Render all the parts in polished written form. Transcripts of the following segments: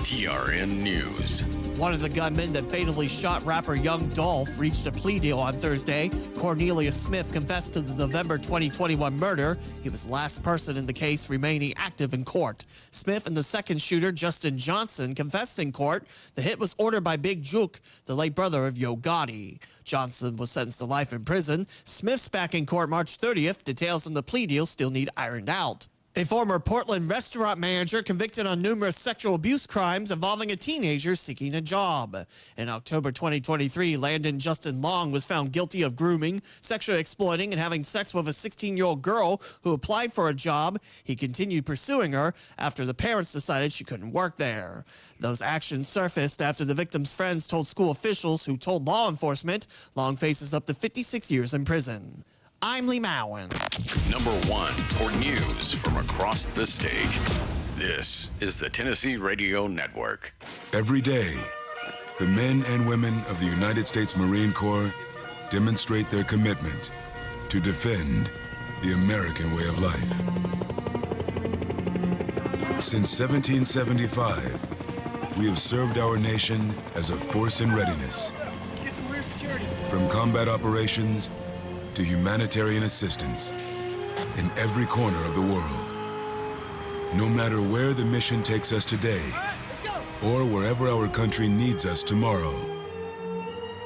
TRN News. One of the gunmen that fatally shot rapper Young Dolph reached a plea deal on Thursday. Cornelius Smith confessed to the November 2021 murder. He was the last person in the case remaining active in court. Smith and the second shooter, Justin Johnson, confessed in court. The hit was ordered by Big Juke, the late brother of Yo Gotti. Johnson was sentenced to life in prison. Smith's back in court March 30th. Details on the plea deal still need ironed out. A former Portland restaurant manager convicted on numerous sexual abuse crimes involving a teenager seeking a job. In October 2023, Landon Justin Long was found guilty of grooming, sexually exploiting, and having sex with a 16-year-old girl who applied for a job. He continued pursuing her after the parents decided she couldn't work there. Those actions surfaced after the victim's friends told school officials who told law enforcement. Long faces up to 56 years in prison. I'm Lee Mowen. Number 1 for news from across the state. This is the Tennessee Radio Network. Every day, the men and women of the United States Marine Corps demonstrate their commitment to defend the American way of life. Since 1775, we have served our nation as a force in readiness. Get some rear security. From combat operations to humanitarian assistance in every corner of the world. No matter where the mission takes us today or wherever our country needs us tomorrow,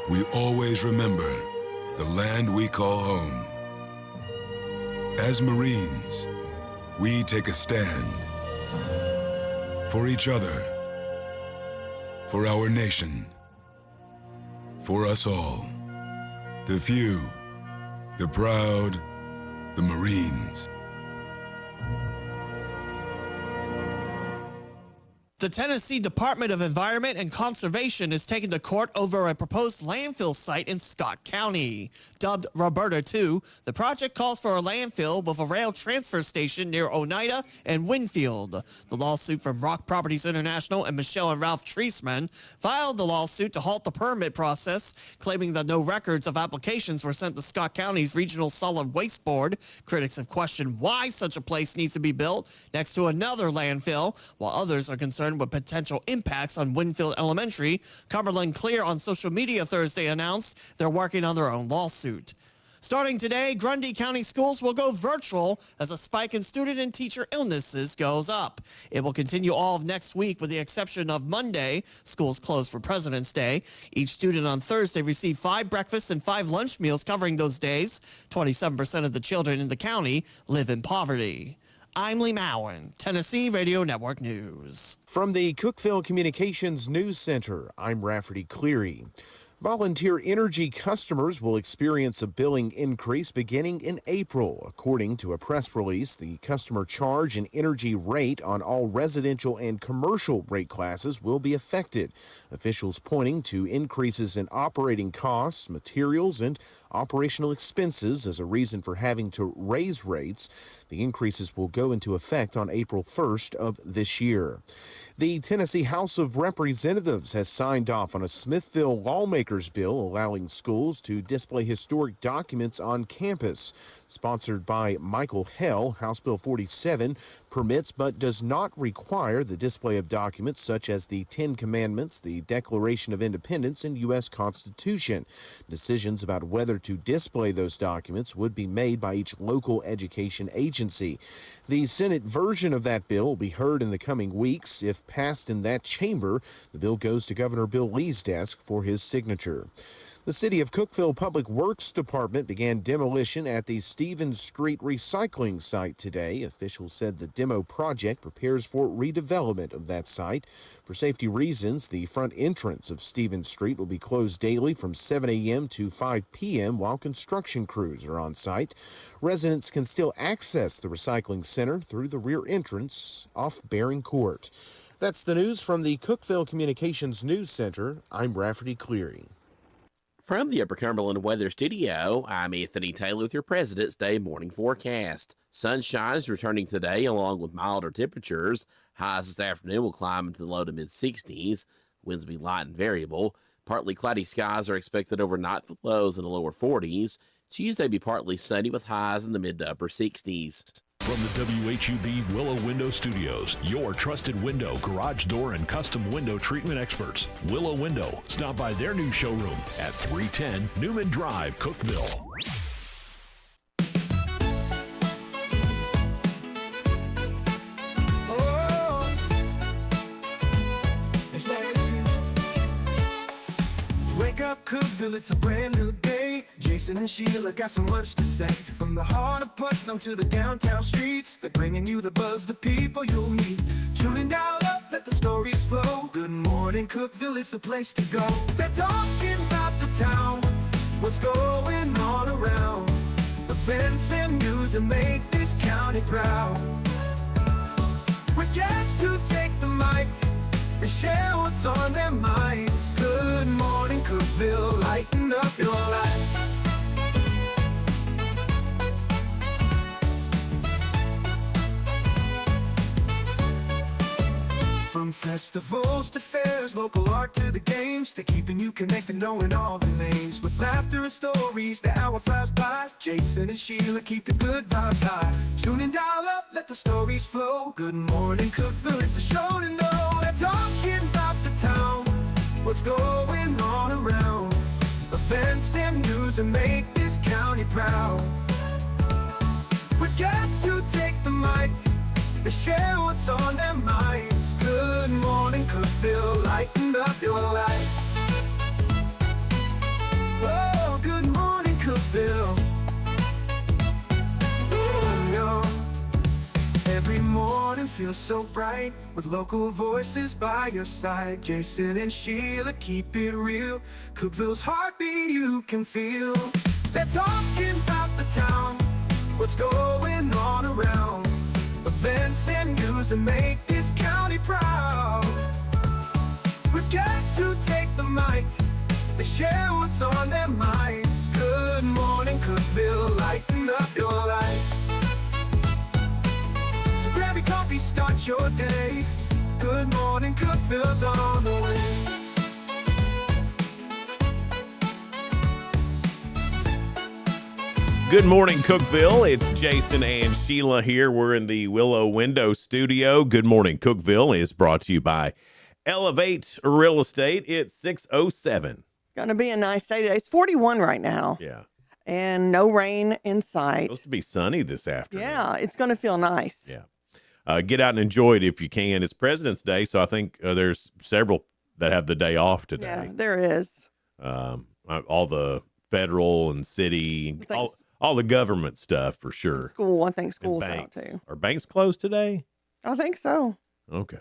we always remember the land we call home. As Marines, we take a stand for each other, for our nation, for us all. The few, the proud, the Marines. The Tennessee Department of Environment and Conservation is taking to court over a proposed landfill site in Scott County. Dubbed Roberta 2, the project calls for a landfill with a rail transfer station near Oneida and Winfield. The lawsuit from Rock Properties International and Michelle and Ralph Treisman filed the lawsuit to halt the permit process, claiming that no records of applications were sent to Scott County's Regional Solid Waste Board. Critics have questioned why such a place needs to be built next to another landfill, while others are concerned with potential impacts on Winfield Elementary. Cumberland Clear on social media Thursday announced they're working on their own lawsuit. Starting today, Grundy County schools will go virtual as a spike in student and teacher illnesses goes up. It will continue all of next week with the exception of Monday. Schools closed for President's Day. Each student on Thursday received 5 breakfasts and 5 lunch meals covering those days. 27% of the children in the county live in poverty. I'm Lee Mowen, Tennessee Radio Network News. From the Cookeville Communications News Center, I'm Rafferty Cleary. Volunteer energy customers will experience a billing increase beginning in April. According to a press release, the customer charge and energy rate on all residential and commercial rate classes will be affected. Officials pointing to increases in operating costs, materials, and operational expenses as a reason for having to raise rates. The increases will go into effect on April 1st of this year. The Tennessee House of Representatives has signed off on a Smithville lawmakers bill allowing schools to display historic documents on campus. Sponsored by Michael Hell, House Bill 47 permits but does not require the display of documents such as the Ten Commandments, the Declaration of Independence, and U.S. Constitution. Decisions about whether to display those documents would be made by each local education agency. The Senate version of that bill will be heard in the coming weeks. If passed in that chamber, the bill goes to Governor Bill Lee's desk for his signature. The City of Cookeville Public Works Department began demolition at the Stevens Street recycling site today. Officials said the demo project prepares for redevelopment of that site. For safety reasons, the front entrance of Stevens Street will be closed daily from 7 a.m. to 5 p.m. while construction crews are on site. Residents can still access the recycling center through the rear entrance off Bering Court. That's the news from the Cookeville Communications News Center. I'm Rafferty Cleary. From the Upper Cumberland Weather Studio, I'm Anthony Taylor with your President's Day morning forecast. Sunshine is returning today along with milder temperatures. Highs this afternoon will climb into the low to mid-60s. Winds will be light and variable. Partly cloudy skies are expected overnight with lows in the lower 40s. Tuesday will be partly sunny with highs in the mid to upper 60s. From the WHUB Willow Window Studios, your trusted window, garage door, and custom window treatment experts. Willow Window. Stop by their new showroom at 310 Newman Drive, Cookeville. Wake up, Cookeville, it's a brand new day. Jason and Sheila got so much to say. From the heart of Putnam to the downtown streets, they're bringing you the buzz, the people you'll meet. Tuning dial up, let the stories flow. Good morning, Cookeville, it's the place to go. They're talking about the town, what's going on around. Events and news that make this county proud. With guests who take the mic, they share what's on their minds. Good morning, Cookeville, lighten up your life. From festivals to fairs, local art to the games, they're keeping you connected, knowing all the names. With laughter and stories, the hour flies by. Jason and Sheila keep the good vibes high. Tune and dial up, let the stories flow. Good morning, Cookeville, it's a show to know. They're talking about the town, what's going on around. Events and news that make this county proud. With guests who take the mic, they share what's on their minds. Good morning, Cookeville, lighten up your life. Oh, good morning, Cookeville. Every morning feels so bright, with local voices by your side. Jason and Sheila keep it real. Cookeville's heartbeat you can feel. They're talking about the town, what's going on around. Events and news that make this county proud. With guests who take the mic, they share what's on their minds. Good morning, Cookeville, lighten up your life. So grab your coffee, start your day. Good morning, Cookeville's on the way. Good morning, Cookeville. It's Jason and Sheila here. We're in the Willow Window Studio. Good morning, Cookeville is brought to you by Elevate Real Estate. It's 6:07. Going to be a nice day today. It's 41 right now. Yeah. And no rain in sight. Supposed to be sunny this afternoon. Yeah, it's going to feel nice. Yeah. Get out and enjoy it if you can. It's President's Day, so I think there's several that have the day off today. Yeah, there is. All the federal and city, all the government stuff for sure. School, I think school's out too. Are banks closed today? I think so. Okay.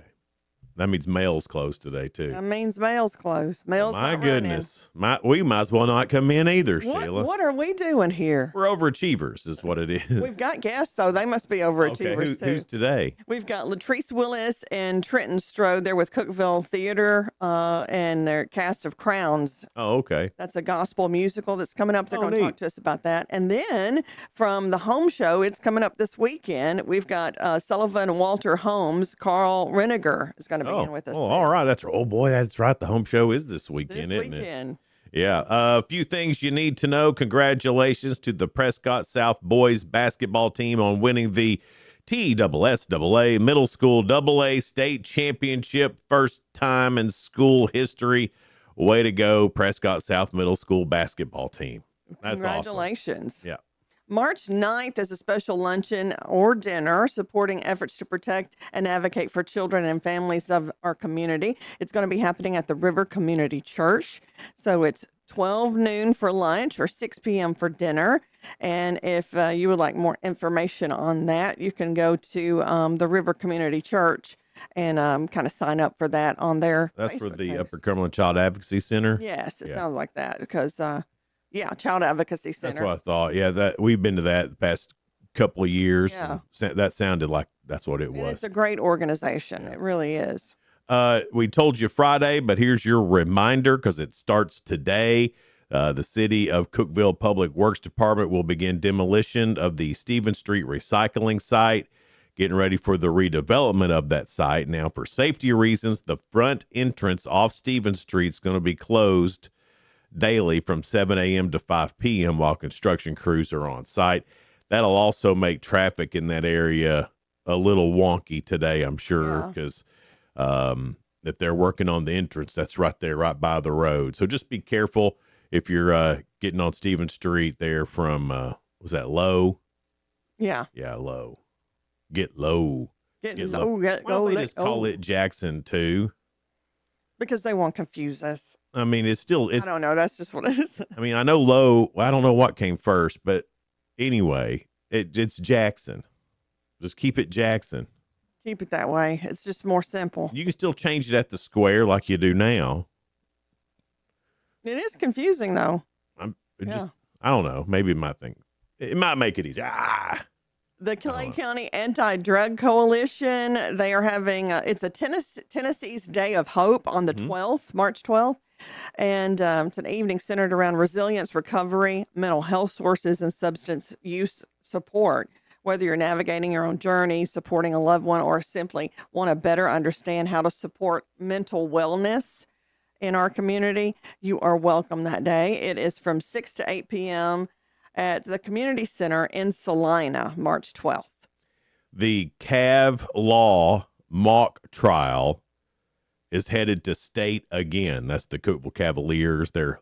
That means mail's closed today too. That means mail's closed. Mail's My not goodness. We might as well not come in either, running. Sheila. What are we doing here? We're overachievers is what it is. We've got guests, though. They must be overachievers, Okay, too. who's today? We've got Latrice Willis and Trenton Strode. They're with Cookeville Theater and their cast of Crowns. Oh, okay. That's a gospel musical that's coming up. They're going to neat. talk to us about that. And then from the home show, it's coming up this weekend. We've got Sullivan and Walter Holmes. Carl Reniger is going to be in with us. Oh, all right. Oh, boy, that's right. The home show is this weekend, This isn't it? weekend. Yeah. A few things you need to know. Congratulations to the Prescott South boys basketball team on winning the TSSAA Middle School AA State Championship. First time in school history. Way to go, Prescott South Middle School basketball team. That's Congratulations. awesome. Yeah. March 9th is a special luncheon or dinner supporting efforts to protect and advocate for children and families of our community. It's going to be happening at the River Community Church. So it's 12 noon for lunch or 6 p.m. for dinner. And if you would like more information on that, you can go to the River Community Church and kind of sign up for that on their That's Facebook for the page. Upper Cumberland Child Advocacy Center. Yes, it Yeah. sounds like that because, Child Advocacy Center. That's what I thought. Yeah, that we've been to that the past couple of years. Yeah. And that sounded like that's what it And was. it's a great organization. It really is. We told you Friday, but here's your reminder because it starts today. The City of Cookeville Public Works Department will begin demolition of the Stevens Street recycling site, getting ready for the redevelopment of that site. Now, for safety reasons, the front entrance off Stevens Street is going to be closed daily from 7 a.m. to 5 p.m. while construction crews are on site. that'll also make traffic in that area a little wonky today, I'm sure, because if they're working on the entrance, that's right there, right by the road. So just be careful if you're getting on Stevens Street there from, was that Low? Yeah. Yeah, Low. Get low. Get low. low. Get Why don't low. they just call it Jackson too? Because they won't confuse us. I mean, I don't know. That's just what it is. I mean, I know Low. I don't know what came first, but anyway, it's Jackson. Just keep it Jackson. Keep it that way. It's just more simple. You can still change it at the square like you do now. It is confusing though. I don't know. Maybe it might make it easier. The Clay County Anti-Drug Coalition, they are having, it's a Tennessee's Day of Hope on the 12th, March 12th. And it's an evening centered around resilience, recovery, mental health sources, and substance use support. Whether you're navigating your own journey, supporting a loved one, or simply want to better understand how to support mental wellness in our community, you are welcome that day. It is from 6 to 8 p.m. at the Community Center in Salina, March 12th. The Cav Law mock trial is headed to state again. That's the Cookeville Cavaliers, their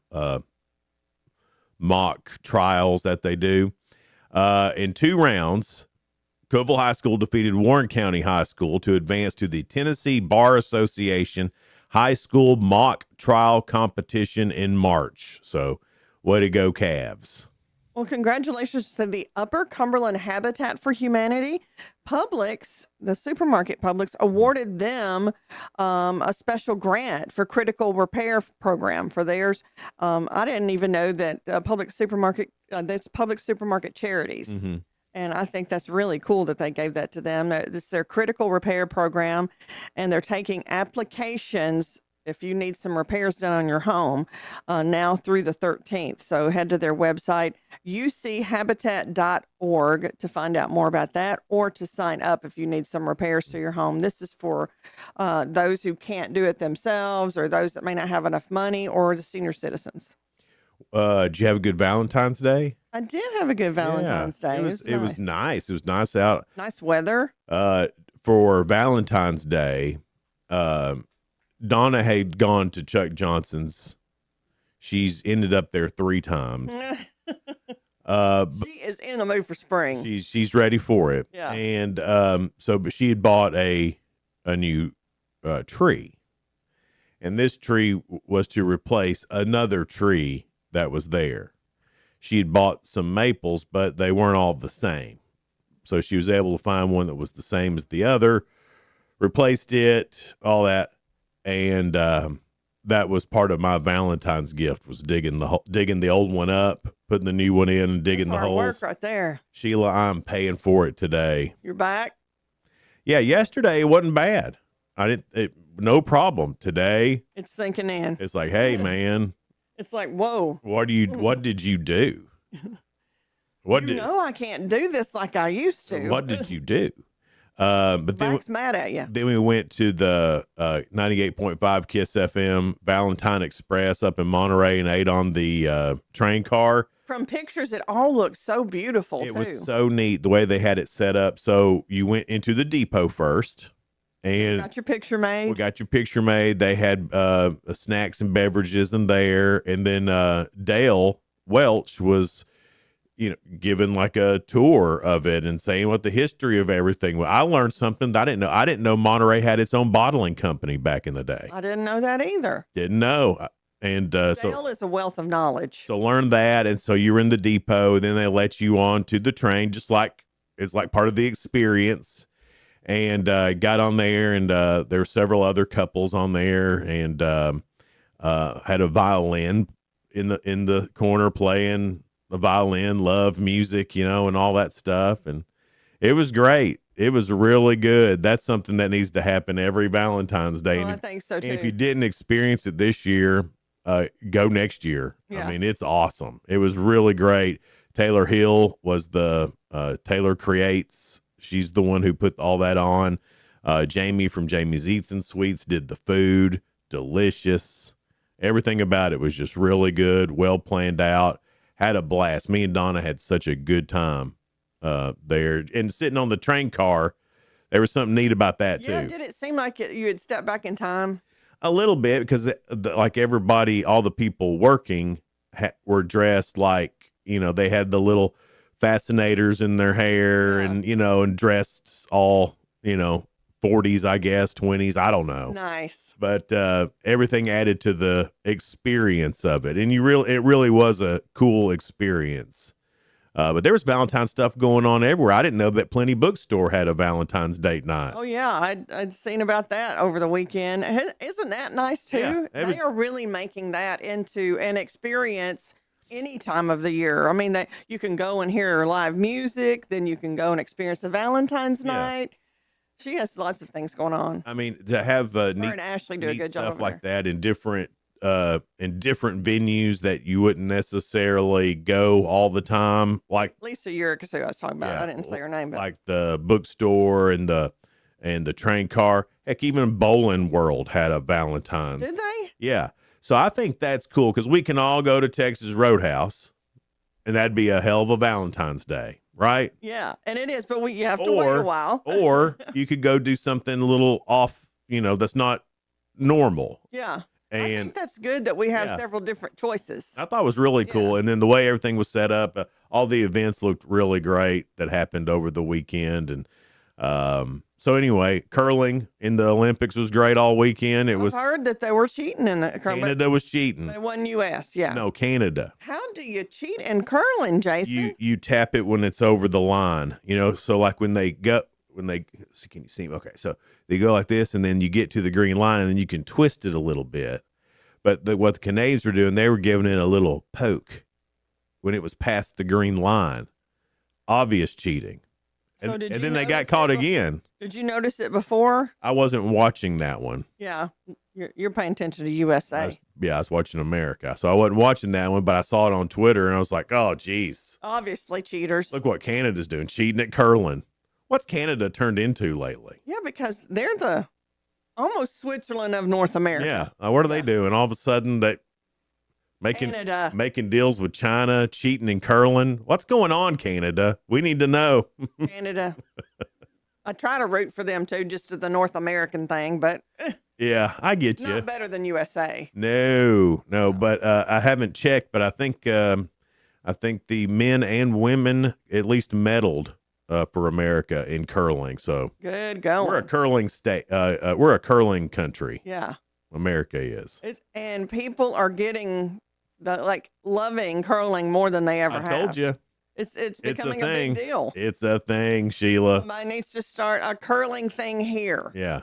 mock trials that they do. In 2 rounds, Cookeville High School defeated Warren County High School to advance to the Tennessee Bar Association High School Mock Trial Competition in March. So, way to go, Cavs. Well, congratulations to the Upper Cumberland Habitat for Humanity. Publix, the supermarket Publix, awarded them a special grant for critical repair program for theirs. I didn't even know that Publix supermarket charities. Mm-hmm. And I think that's really cool that they gave that to them. It's their critical repair program, and they're taking applications if you need some repairs done on your home now through the 13th. So head to their website, uchabitat.org, to find out more about that, or to sign up if you need some repairs to your home. This is for those who can't do it themselves, or those that may not have enough money, or the senior citizens. Did you have a good Valentine's Day? I did have a good Valentine's Day. It was nice. It was nice out. Nice weather. For Valentine's Day, Donna had gone to Chuck Johnson's. She's ended up there 3 times. She is in the mood for spring. She's ready for it. Yeah. And but she had bought a new tree, and this tree was to replace another tree that was there. She had bought some maples, but they weren't all the same. So she was able to find one that was the same as the other, replaced it, all that. And that was part of my Valentine's gift, was digging the old one up, putting the new one in, and digging the holes. Work right there. Sheila, I'm paying for it today. You're back? Yeah, yesterday it wasn't bad. No problem. Today it's sinking in. It's like, hey man. It's like, whoa. What did you do? I can't do this like I used to. What did you do? But then Mike's mad at you. Then we went to the 98.5 Kiss FM Valentine Express up in Monterey and ate on the train car. From pictures, it all looks so beautiful, It was so neat the way they had it set up. So you went into the depot first. And got your picture made. We got your picture made. They had snacks and beverages in there. And then Dale Welch was, given like a tour of it and saying what the history of everything was. I learned something that I didn't know. I didn't know Monterey had its own bottling company back in the day. I didn't know that either. Didn't know. And Dale is a wealth of knowledge. So learn that. And so you're in the depot. And then they let you on to the train, just like it's like part of the experience. And got on there, and there were several other couples on there, and had a violin in the corner playing the violin, love music, and all that stuff. And it was great. It was really good. That's something that needs to happen every Valentine's Day. I think so too. And if you didn't experience it this year, go next year. Yeah. I mean, it's awesome. It was really great. Taylor Hill was the Taylor Creates. She's the one who put all that on. Jamie from Jamie's Eats and Sweets did the food. Delicious. Everything about it was just really good. Well planned out. Had a blast. Me and Donna had such a good time there, and sitting on the train car. There was something neat about that too. Yeah, did it seem like you had stepped back in time? A little bit, because like everybody, all the people working were dressed like, they had the little fascinators in their hair, and and dressed all 40s, I guess, 20s, I don't know. Nice. But everything added to the experience of it, and it really was a cool experience. But there was Valentine's stuff going on everywhere. I didn't know that Plenty Bookstore had a Valentine's date night. Oh yeah, I'd seen about that over the weekend. Isn't that nice too? Yeah, they are really making that into an experience any time of the year. I mean, that you can go and hear live music, then you can go and experience a Valentine's night. She has lots of things going on. I mean, to have neat, and Ashley do a neat good job stuff over like there. that in different venues that you wouldn't necessarily go all the time, like Lisa Yerrick is who I was talking about. I didn't say her name, but like the bookstore and the train car. Heck, even Bowling World had a Valentine's. did they? Yeah. So I think that's cool, because we can all go to Texas Roadhouse, and that'd be a hell of a Valentine's Day, right? Yeah, and it is, but you have to wait a while. Or you could go do something a little off, that's not normal. Yeah. I And think that's good that we have Yeah. several different choices. I thought it was really cool. And then the way everything was set up, all the events looked really great that happened over the weekend. And so anyway, curling in the Olympics was great all weekend. I've heard that they were cheating in the curling. Canada was cheating. They won U.S. Yeah. No, Canada. How do you cheat in curling, Jason? You tap it when it's over the line, so like when they can you see me? Okay, so they go like this, and then you get to the green line, and then you can twist it a little bit. But what the Canadians were doing, they were giving it a little poke when it was past the green line. Obvious cheating. So And, did and you then they got notice caught it again. Did you notice it before? I wasn't watching that one. Yeah. You're paying attention to USA. I was watching America. So I wasn't watching that one, but I saw it on Twitter, and I was like, oh, geez. Obviously cheaters. Look what Canada's doing, cheating at curling. What's Canada turned into lately? Yeah, because they're the almost Switzerland of North America. Yeah. What are they doing? All of a sudden, they Canada. making deals with China, cheating and curling. What's going on, Canada? We need to know. Canada. I try to root for them too, just to the North American thing, but Yeah, I get you. not better than USA. No, but I haven't checked, but I think the men and women at least medaled for America in curling. So Good going. we're a curling state. We're a curling country. Yeah. America is. And people are getting loving curling more than they ever I have. told you. It's a becoming a thing. big deal. It's a thing, Sheila. Somebody needs to start a curling thing here. Yeah.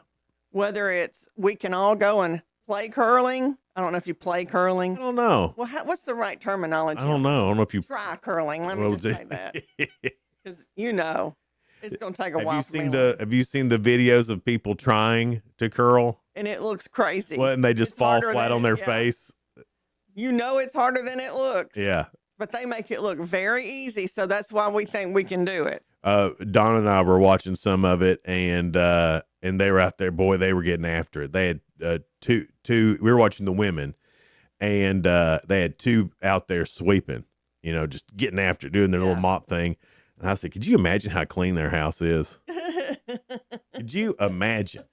Whether it's we can all go and play curling. I don't know if you play curling. I don't know. Well, what's the right terminology? I don't know. I don't know if you. Try curling. Let me What just was say it? that because it's going to take a while. Have for you me seen to learn. Have you seen the videos of people trying to curl? And it looks crazy. Well, and they just It's fall harder flat than on their yeah. face. You know it's harder than it looks. Yeah. But they make it look very easy, so that's why we think we can do it. Don and I were watching some of it, and they were out there. Boy, they were getting after it. They had two. We were watching the women, and they had two out there sweeping. Just getting after it, doing their little mop thing. And I said, "Could you imagine how clean their house is? Could you imagine?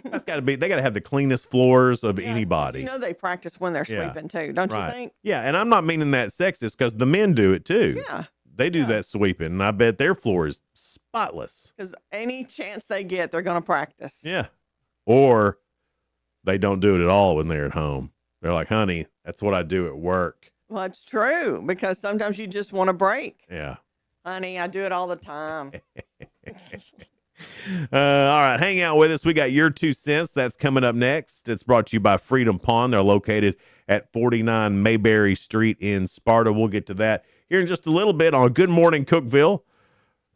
That's got to be. They got to have the cleanest floors of anybody. You know they practice when they're Yeah. sweeping too, don't you think? Yeah, and I'm not meaning that sexist, because the men do it too. Yeah. They do that sweeping, and I bet their floor is spotless. Because any chance they get, they're going to practice. Yeah. Or they don't do it at all when they're at home. They're like, honey, that's what I do at work. Well, it's true, because sometimes you just want a break. Yeah. Honey, I do it all the time. All right, hang out with us. We got your 2 cents. That's coming up next. It's brought to you by Freedom Pond. They're located at 49 Mayberry Street in Sparta. We'll get to that here in just a little bit on Good Morning Cookeville.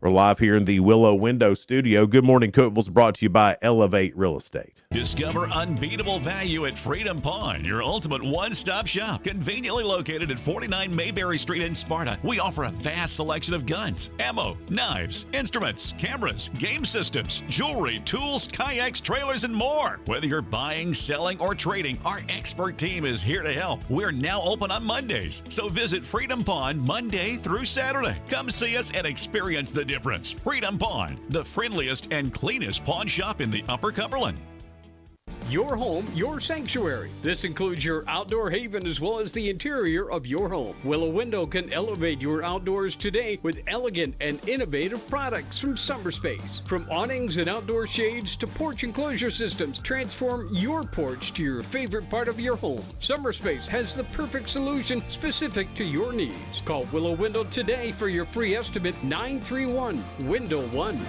We're live here in the Willow Window Studio. Good Morning Cookeville's brought to you by Elevate Real Estate. Discover unbeatable value at Freedom Pawn, your ultimate one-stop shop. Conveniently located at 49 Mayberry Street in Sparta, we offer a vast selection of guns, ammo, knives, instruments, cameras, game systems, jewelry, tools, kayaks, trailers, and more. Whether you're buying, selling, or trading, our expert team is here to help. We're now open on Mondays, so visit Freedom Pawn Monday through Saturday. Come see us and experience the difference. Freedom Pawn, the friendliest and cleanest pawn shop in the Upper Cumberland. Your home, your sanctuary. This includes your outdoor haven as well as the interior of your home. Willow Window can elevate your outdoors today with elegant and innovative products from SummerSpace. From awnings and outdoor shades to porch enclosure systems, transform your porch to your favorite part of your home. SummerSpace has the perfect solution specific to your needs. Call Willow Window today for your free estimate 931 Window 1.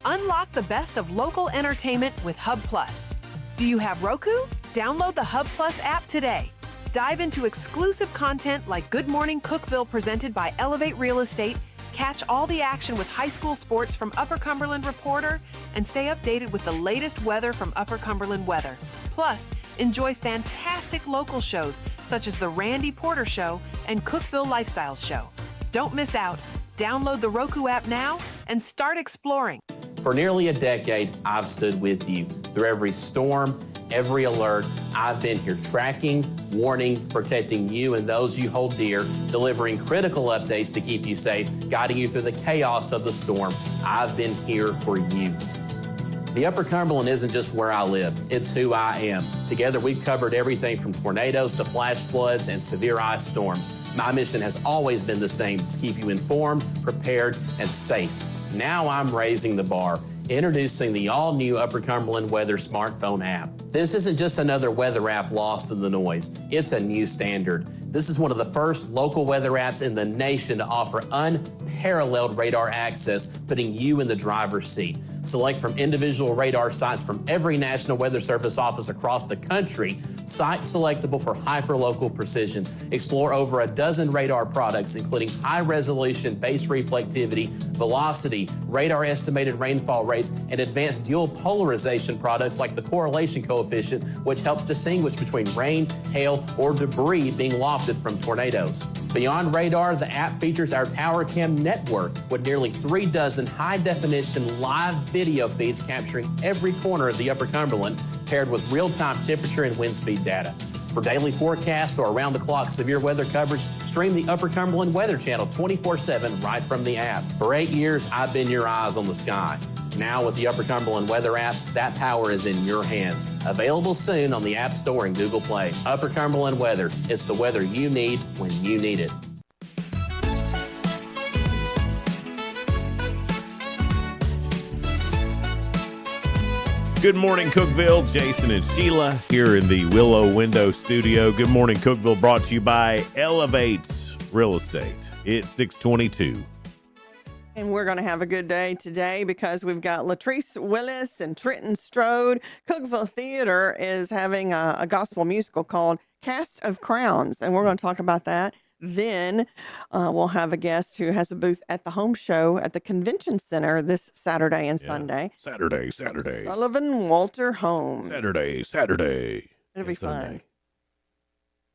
Unlock the best of local entertainment with Hub Plus. Do you have Roku? Download the Hub Plus app today. Dive into exclusive content like Good Morning Cookeville presented by Elevate Real Estate, catch all the action with high school sports from Upper Cumberland Reporter, and stay updated with the latest weather from Upper Cumberland Weather. Plus, enjoy fantastic local shows such as The Randy Porter Show and Cookeville Lifestyles Show. Don't miss out. Download the Roku app now and start exploring. For nearly a decade, I've stood with you. Through every storm, every alert, I've been here tracking, warning, protecting you and those you hold dear, delivering critical updates to keep you safe, guiding you through the chaos of the storm. I've been here for you. The Upper Cumberland isn't just where I live, it's who I am. Together, we've covered everything from tornadoes to flash floods and severe ice storms. My mission has always been the same, to keep you informed, prepared, and safe. Now I'm raising the bar, introducing the all-new Upper Cumberland Weather smartphone app. This isn't just another weather app lost in the noise. It's a new standard. This is one of the first local weather apps in the nation to offer unparalleled radar access, putting you in the driver's seat. Select from individual radar sites from every National Weather Service office across the country, sites selectable for hyper-local precision. Explore over a dozen radar products, including high-resolution base reflectivity, velocity, radar estimated rainfall rates, and advanced dual polarization products like the correlation coefficient, which helps distinguish between rain, hail, or debris being lofted from tornadoes. Beyond radar, the app features our Tower Cam network with nearly 3 dozen high-definition live video feeds capturing every corner of the Upper Cumberland, paired with real-time temperature and wind speed data. For daily forecasts or around-the-clock severe weather coverage, stream the Upper Cumberland Weather Channel 24/7 right from the app. For 8 years, I've been your eyes on the sky. Now with the Upper Cumberland Weather app, that power is in your hands. Available soon on the App Store and Google Play. Upper Cumberland Weather. It's the weather you need when you need it. Good morning, Cookeville. Jason and Sheila here in the Willow Window Studio. Good morning, Cookeville, brought to you by Elevate Real Estate. It's 622. And we're going to have a good day today because we've got Latrice Willis and Trenton Strode. Cookeville Theater is having a gospel musical called Cast of Crowns, and we're going to talk about that. Then we'll have a guest who has a booth at the home show at the Convention Center this Saturday and Sunday. Saturday. Sullivan Walter Home. Saturday. It'll be fun. Sunday.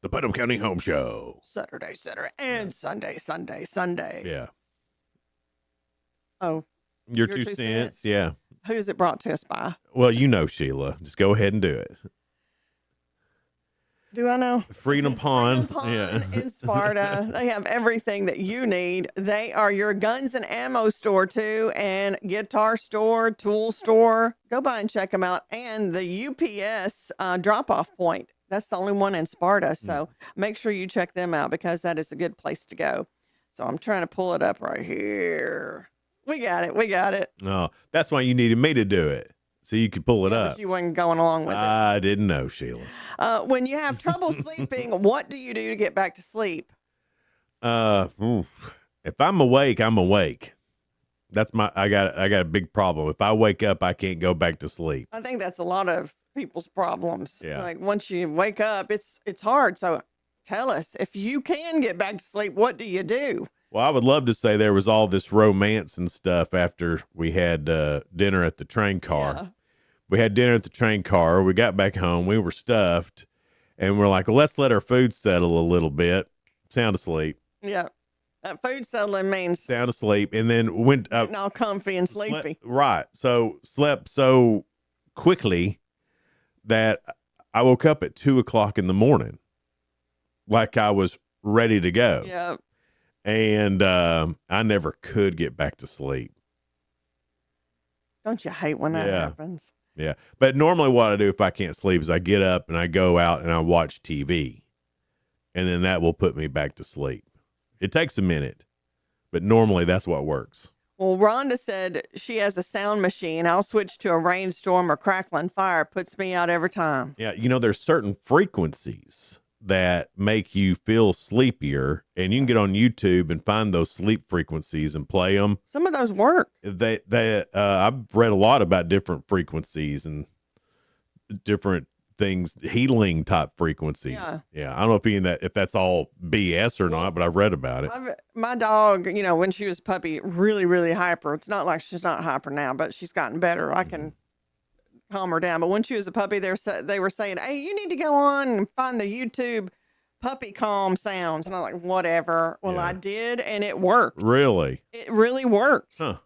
The Putnam County Home Show. Saturday, and Sunday. Yeah. Oh. Your 2 cents. Yeah. Who's it brought to us by? Well, you know, Sheila. Just go ahead and do it. Do I know? Freedom Pawn. Yeah. In Sparta. They have everything that you need. They are your guns and ammo store, too, and guitar store, tool store. Go by and check them out. And the UPS drop-off point. That's the only one in Sparta. So make sure you check them out because that is a good place to go. So I'm trying to pull it up right here. We got it. No, that's why you needed me to do it. So you could pull it up. But you weren't going along with it. I didn't know, Sheila. When you have trouble sleeping, what do you do to get back to sleep? If I'm awake, I'm awake. That's I got a big problem. If I wake up, I can't go back to sleep. I think that's a lot of people's problems. Yeah. Like once you wake up, it's hard. So Tell us, if you can get back to sleep, what do you do? Well, I would love to say there was all this romance and stuff after we had dinner at the train car. Yeah. We had dinner at the train car. We got back home. We were stuffed. And we're like, well, let's let our food settle a little bit. Sound asleep. Yeah. That food settling means Sound asleep. And then went getting all comfy and sleepy. Right. So slept so quickly that I woke up at 2:00 in the morning. Like I was ready to go. Yeah. And I never could get back to sleep. Don't you hate when that happens? Yeah. But normally what I do if I can't sleep is I get up and I go out and I watch TV. And then that will put me back to sleep. It takes a minute, but normally that's what works. Well, Rhonda said she has a sound machine. I'll switch to a rainstorm or crackling fire. Puts me out every time. Yeah. There's certain frequencies that make you feel sleepier, and you can get on YouTube and find those sleep frequencies and play them. Some of those work. I've read a lot about different frequencies and different things, healing type frequencies. Yeah. I don't know if that's all BS or not, but I've read about it. My dog, when she was a puppy, really, really hyper. It's not like she's not hyper now, but she's gotten better. I can calm her down. But when she was a puppy, they were saying, hey, you need to go on and find the YouTube puppy calm sounds. And I'm like, whatever. Well, I did, and it worked. Really? It really worked. Huh.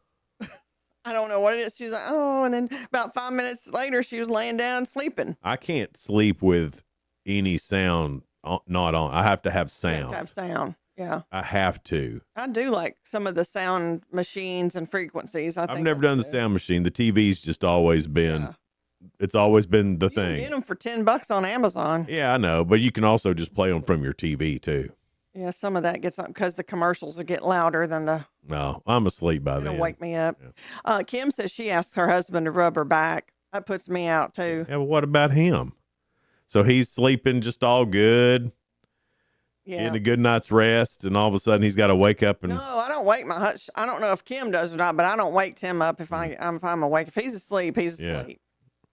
I don't know what it is. She's like, oh, and then about 5 minutes later, she was laying down sleeping. I can't sleep with any sound not on. I have to have sound. You have to have sound. Yeah. I have to. I do like some of the sound machines and frequencies. I've never done the sound machine. The TV's just always been, it's always been the thing. You can get them for $10 on Amazon. Yeah, I know. But you can also just play them from your TV too. Yeah, some of that gets up because the commercials will get louder than the. No, I'm asleep by then. It'll wake me up. Yeah. Kim says she asks her husband to rub her back. That puts me out too. Yeah, but what about him? So he's sleeping just all good. Yeah. Getting a good night's rest, and all of a sudden he's got to wake up and. No, I don't wake my husband. I don't know if Kim does or not, but I don't wake Tim up if I'm awake. If he's asleep, he's asleep.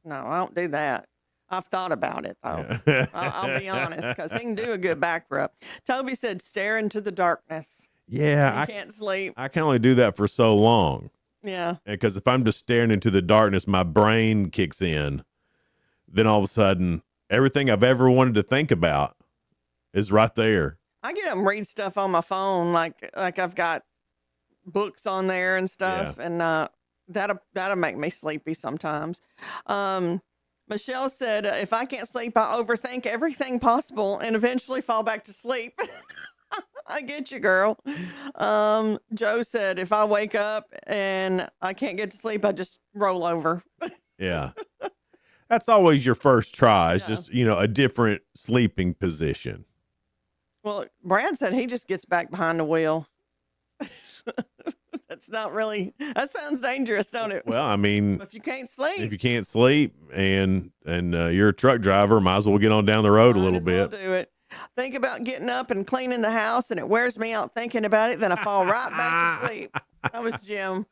No, I don't do that. I've thought about it though. Yeah. I'll be honest, because he can do a good back rub. Toby said, "Stare into the darkness." Yeah, I can't sleep. I can only do that for so long. Yeah. Because if I'm just staring into the darkness, my brain kicks in. Then all of a sudden, everything I've ever wanted to think about is right there. I get up and read stuff on my phone, like I've got books on there and stuff, and that'll make me sleepy sometimes. Michelle said, if I can't sleep, I overthink everything possible and eventually fall back to sleep. I get you, girl. Joe said, if I wake up and I can't get to sleep, I just roll over. Yeah. That's always your first try. It's just, a different sleeping position. Well, Brad said he just gets back behind the wheel. That's not really, that sounds dangerous, don't it? Well, I mean, if you can't sleep and you're a truck driver, might as well get on down the road a little bit. Do it. Think about getting up and cleaning the house, and it wears me out thinking about it. Then I fall right back to sleep. That was Jim.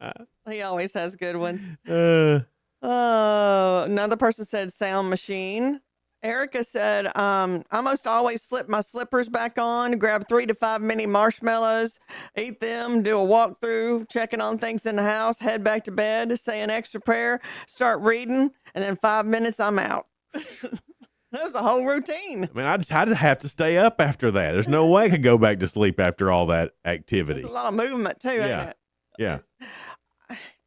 He always has good ones. Another person said sound machine. Erica said, I almost always slip my slippers back on, grab 3 to 5 mini marshmallows, eat them, do a walkthrough, checking on things in the house, head back to bed, say an extra prayer, start reading, and then 5 minutes, I'm out. That was a whole routine. I mean, I'd have to stay up after that. There's no way I could go back to sleep after all that activity. There's a lot of movement too, ain't it? Yeah.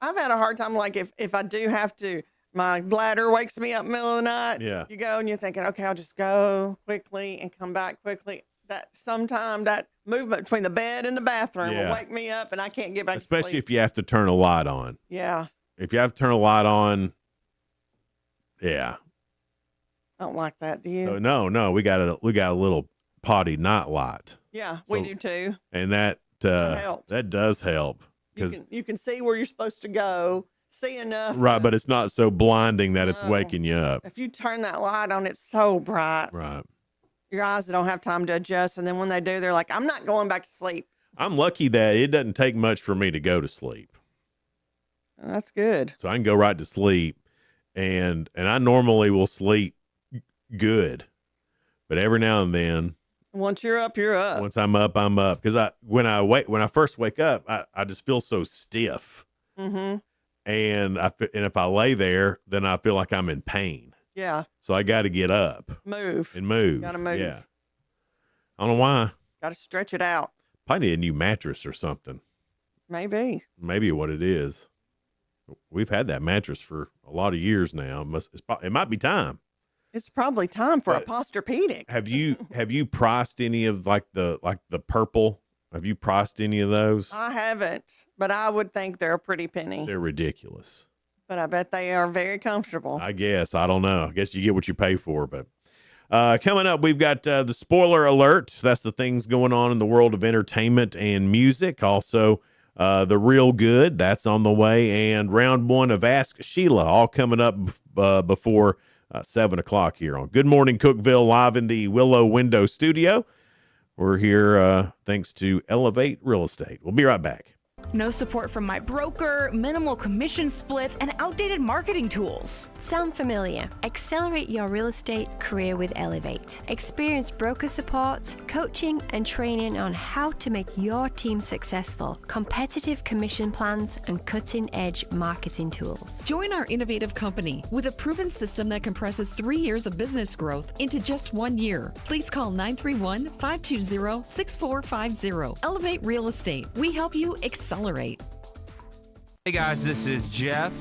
I've had a hard time, like if I do have to, my bladder wakes me up in the middle of the night. Yeah. You go and you're thinking, okay, I'll just go quickly and come back quickly. That sometime that movement between the bed and the bathroom will wake me up and I can't get back to sleep. Especially if you have to turn a light on. Yeah. If you have to turn a light on, yeah. I don't like that, do you? So no, we got a little potty night light. Yeah, we do too. And that helps. That does help. You can see where you're supposed to go. See enough. Right, but it's not so blinding that it's waking you up. If you turn that light on, it's so bright. Right. Your eyes don't have time to adjust. And then when they do, they're like, I'm not going back to sleep. I'm lucky that it doesn't take much for me to go to sleep. That's good. So I can go right to sleep. And I normally will sleep good. But every now and then, Once you're up, you're up. Once I'm up, I'm up. Because when I first wake up, I just feel so stiff. Mm-hmm. And if I lay there, then I feel like I'm in pain. Yeah. So I got to get up. Move. And move. Gotta move. Yeah. I don't know why. Got to stretch it out. Probably need a new mattress or something. Maybe. Maybe what it is. We've had that mattress for a lot of years now. It might be time. It's probably time for a But Posturepedic. Have you priced any of like the purple? Have you priced any of those? I haven't, but I would think they're a pretty penny. They're ridiculous. But I bet they are very comfortable. I guess. I don't know. I guess you get what you pay for. But coming up, we've got the spoiler alert. That's the things going on in the world of entertainment and music. Also, the real good. That's on the way. And round one of Ask Sheila, all coming up before 7 o'clock here on Good Morning Cookeville, live in the Willow Window Studio. We're here thanks to Elevate Real Estate. We'll be right back. No support from my broker, minimal commission splits, and outdated marketing tools. Sound familiar? Accelerate your real estate career with Elevate. Experience broker support, coaching, and training on how to make your team successful, competitive commission plans, and cutting-edge marketing tools. Join our innovative company with a proven system that compresses 3 years of business growth into just 1 year. Please call 931-520-6450. Elevate Real Estate. We help you accelerate. Hey guys, this is Jeff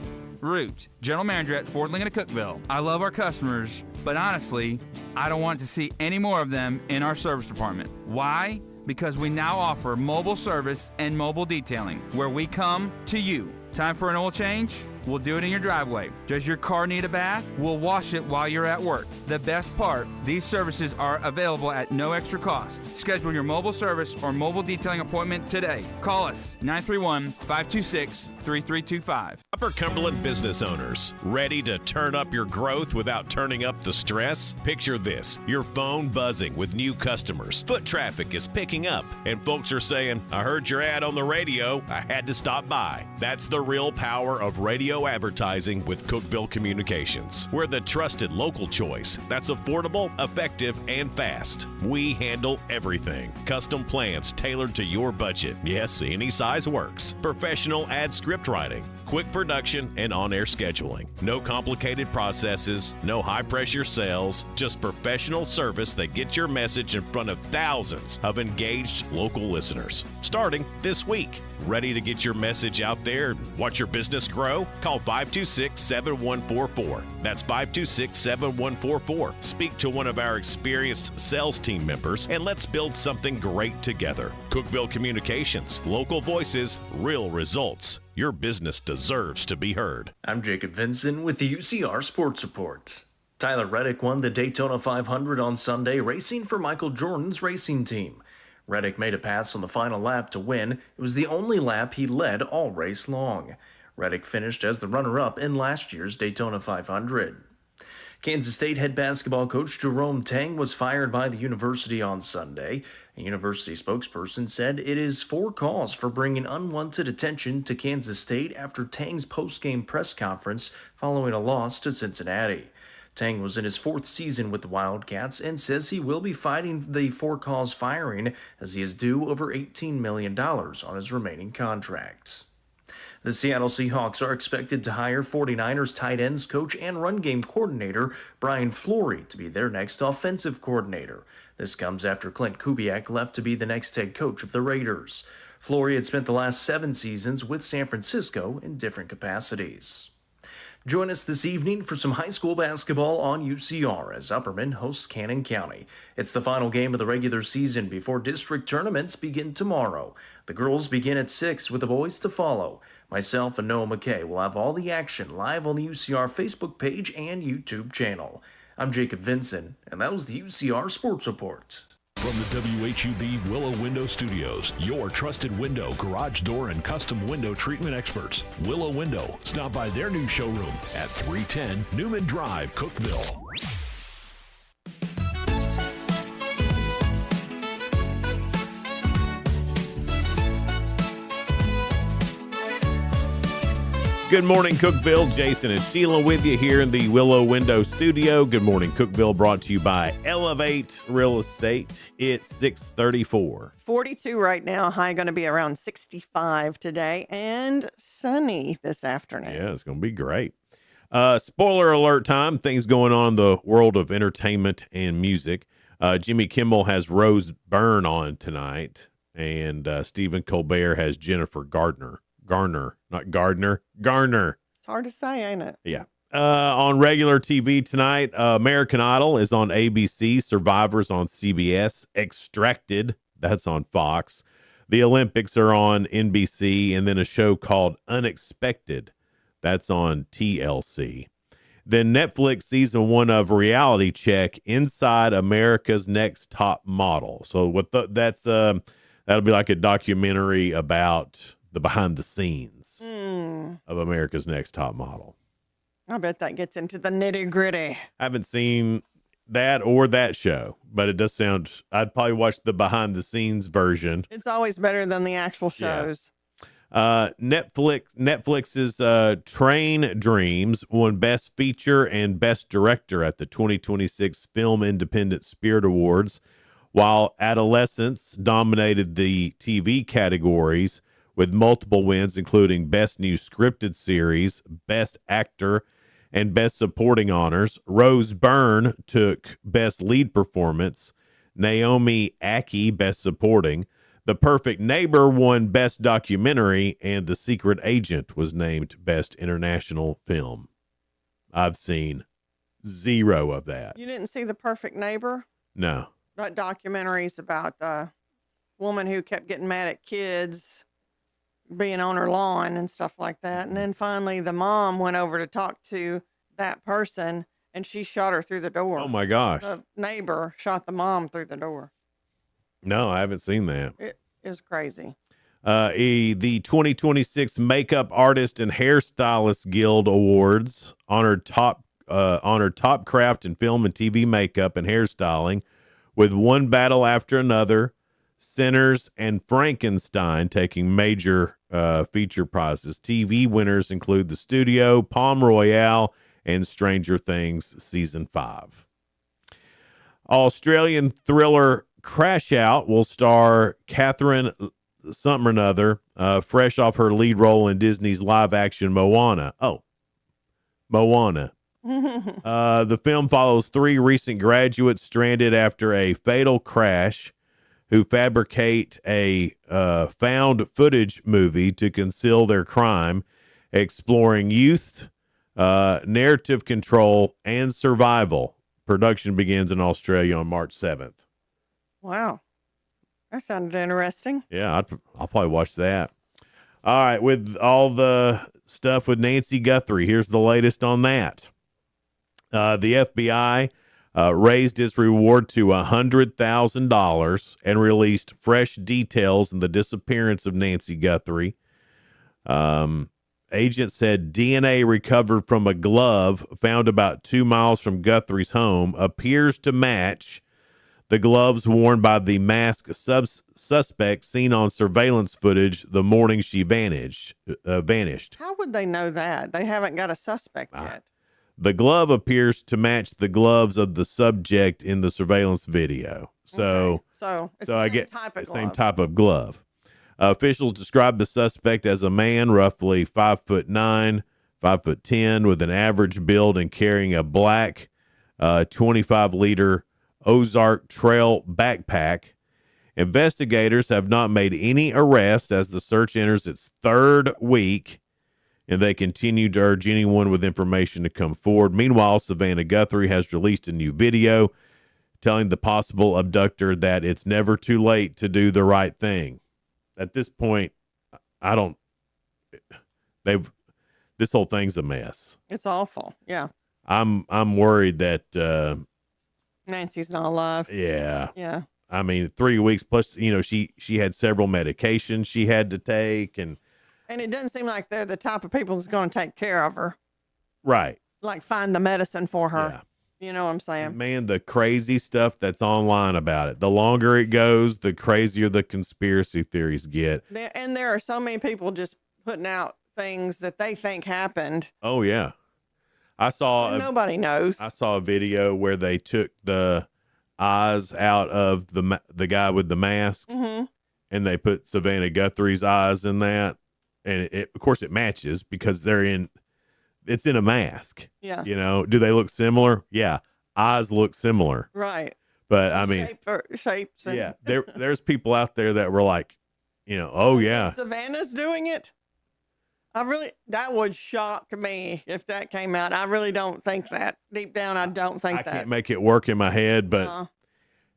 Root, General Manager at Ford Lincoln of Cookeville. I love our customers, but honestly, I don't want to see any more of them in our service department. Why? Because we now offer mobile service and mobile detailing, where we come to you. Time for an oil change? We'll do it in your driveway. Does your car need a bath? We'll wash it while you're at work. The best part, these services are available at no extra cost. Schedule your mobile service or mobile detailing appointment today. Call us 931-526-3325. Upper Cumberland business owners, ready to turn up your growth without turning up the stress? Picture this, your phone buzzing with new customers. Foot traffic is picking up, and folks are saying, I heard your ad on the radio, I had to stop by. That's the real power of radio advertising with Cookeville Communications. We're the trusted local choice that's affordable, effective, and fast. We handle everything. Custom plans tailored to your budget. Yes, any size works. Professional ad script writing, quick production, and on-air scheduling. No complicated processes, no high-pressure sales, just professional service that gets your message in front of thousands of engaged local listeners. Starting this week. Ready to get your message out there and watch your business grow? Call 526-7144. That's 526-7144. Speak to one of our experienced sales team members and let's build something great together. Cookeville Communications, local voices, real results. Your business deserves to be heard. I'm Jacob Vinson with the UCR Sports Report. Tyler Reddick won the Daytona 500 on Sunday, racing for Michael Jordan's racing team. Reddick made a pass on the final lap to win. It was the only lap he led all race long. Reddick finished as the runner-up in last year's Daytona 500. Kansas State head basketball coach Jerome Tang was fired by the university on Sunday. A university spokesperson said it is for cause for bringing unwanted attention to Kansas State after Tang's post-game press conference following a loss to Cincinnati. Tang was in his fourth season with the Wildcats and says he will be fighting the for-cause firing as he is due over $18 million on his remaining contract. The Seattle Seahawks are expected to hire 49ers tight ends coach and run game coordinator Brian Fleury to be their next offensive coordinator. This comes after Clint Kubiak left to be the next head coach of the Raiders. Fleury had spent the last 7 seasons with San Francisco in different capacities. Join us this evening for some high school basketball on UCR as Upperman hosts Cannon County. It's the final game of the regular season before district tournaments begin tomorrow. The girls begin at 6 with the boys to follow. Myself and Noah McKay will have all the action live on the UCR Facebook page and YouTube channel. I'm Jacob Vinson, and that was the UCR Sports Report. From the WHUB Willow Window Studios, your trusted window, garage door, and custom window treatment experts. Willow Window. Stop by their new showroom at 310 Newman Drive, Cookeville. Good morning, Cookeville. Jason and Sheila with you here in the Willow Window Studio. Good morning, Cookeville, brought to you by Elevate Real Estate. It's 6:34. 42 right now. High going to be around 65 today and sunny this afternoon. Yeah, it's going to be great. Spoiler alert time. Things going on in the world of entertainment and music. Jimmy Kimmel has Rose Byrne on tonight, and Stephen Colbert has Jennifer Garner. It's hard to say, ain't it? Yeah. On regular TV tonight, American Idol is on ABC, Survivor's on CBS, Extracted, that's on Fox. The Olympics are on NBC, and then a show called Unexpected, that's on TLC. Then Netflix season 1 of Reality Check, Inside America's Next Top Model. So that'll be like a documentary about the behind the scenes of America's Next Top Model. I bet that gets into the nitty gritty. I haven't seen that or that show, but it does sound, I'd probably watch the behind the scenes version. It's always better than the actual shows. Netflix's Train Dreams won Best Feature and Best Director at the 2026 Film Independent Spirit Awards, while Adolescence dominated the TV categories with multiple wins, including Best New Scripted Series, Best Actor, and Best Supporting honors. Rose Byrne took Best Lead Performance. Naomi Ackie, Best Supporting. The Perfect Neighbor won Best Documentary, and The Secret Agent was named Best International Film. I've seen zero of that. You didn't see The Perfect Neighbor? No. That documentary's about the woman who kept getting mad at kids being on her lawn and stuff like that. And then finally the mom went over to talk to that person and she shot her through the door. Oh my gosh. The neighbor shot the mom through the door. No, I haven't seen that. It is crazy. The 2026 Makeup Artist and Hairstylist Guild Awards honored top craft in film and TV makeup and hairstyling, with One Battle After Another, Sinners, and Frankenstein taking major feature prizes. TV winners include The Studio, Palm Royale, and Stranger Things Season 5. Australian thriller Crash Out will star Catherine something or another, fresh off her lead role in Disney's live-action Moana. Oh, Moana. The film follows 3 recent graduates stranded after a fatal crash who fabricate a found footage movie to conceal their crime, exploring youth, narrative control, and survival. Production begins in Australia on March 7th. Wow. That sounded interesting. Yeah, I'll probably watch that. All right, with all the stuff with Nancy Guthrie, here's the latest on that. The FBI raised its reward to $100,000 and released fresh details in the disappearance of Nancy Guthrie. Agents said DNA recovered from a glove found about 2 miles from Guthrie's home appears to match the gloves worn by the masked suspect seen on surveillance footage the morning she vanished. How would they know that? They haven't got a suspect yet. The glove appears to match the gloves of the subject in the surveillance video. So it's the same type of glove. Officials described the suspect as a man roughly 5'9", 5'10", with an average build and carrying a black 25-liter Ozark Trail backpack. Investigators have not made any arrests as the search enters its 3rd week, and they continue to urge anyone with information to come forward. Meanwhile, Savannah Guthrie has released a new video telling the possible abductor that it's never too late to do the right thing. At this point, this whole thing's a mess. It's awful. Yeah. I'm worried that Nancy's not alive. Yeah. Yeah. I mean, 3 weeks plus, she had several medications she had to take, and it doesn't seem like they're the type of people that's going to take care of her. Right. Like find the medicine for her. Yeah. You know what I'm saying? Man, the crazy stuff that's online about it. The longer it goes, the crazier the conspiracy theories get. And there are so many people just putting out things that they think happened. Oh yeah, I saw. Nobody knows. I saw a video where they took the eyes out of the guy with the mask, Mm-hmm. and they put Savannah Guthrie's eyes in that, and of course it matches because it's in a mask. Yeah. You know, do they look similar? Yeah, eyes look similar. Right. But I mean, shapes. And yeah, there's people out there that were like, you know, oh yeah, Savannah's doing it. That would shock me if that came out. I really don't think that. Deep down, I don't think I that. can't make it work in my head, but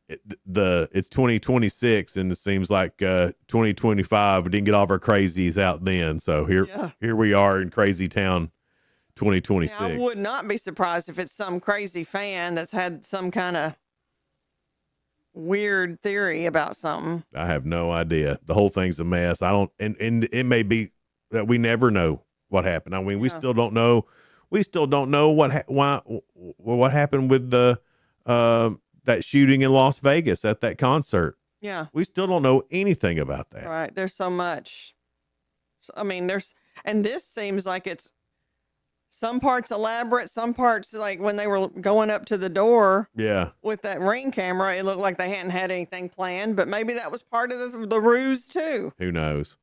it's 2026 and it seems like 2025. We didn't get all of our crazies out then, so here we are in Crazy Town 2026. I would not be surprised if it's some crazy fan that's had some kind of weird theory about something. I have no idea. The whole thing's a mess. I don't, and it may be that we never know what happened. I mean, we still don't know. We still don't know what happened with the that shooting in Las Vegas at that concert. Yeah, we still don't know anything about that. Right. There's so much. I mean, and this seems like it's some parts elaborate, some parts like when they were going up to the door. Yeah. With that Ring camera, it looked like they hadn't had anything planned, but maybe that was part of the ruse too. Who knows?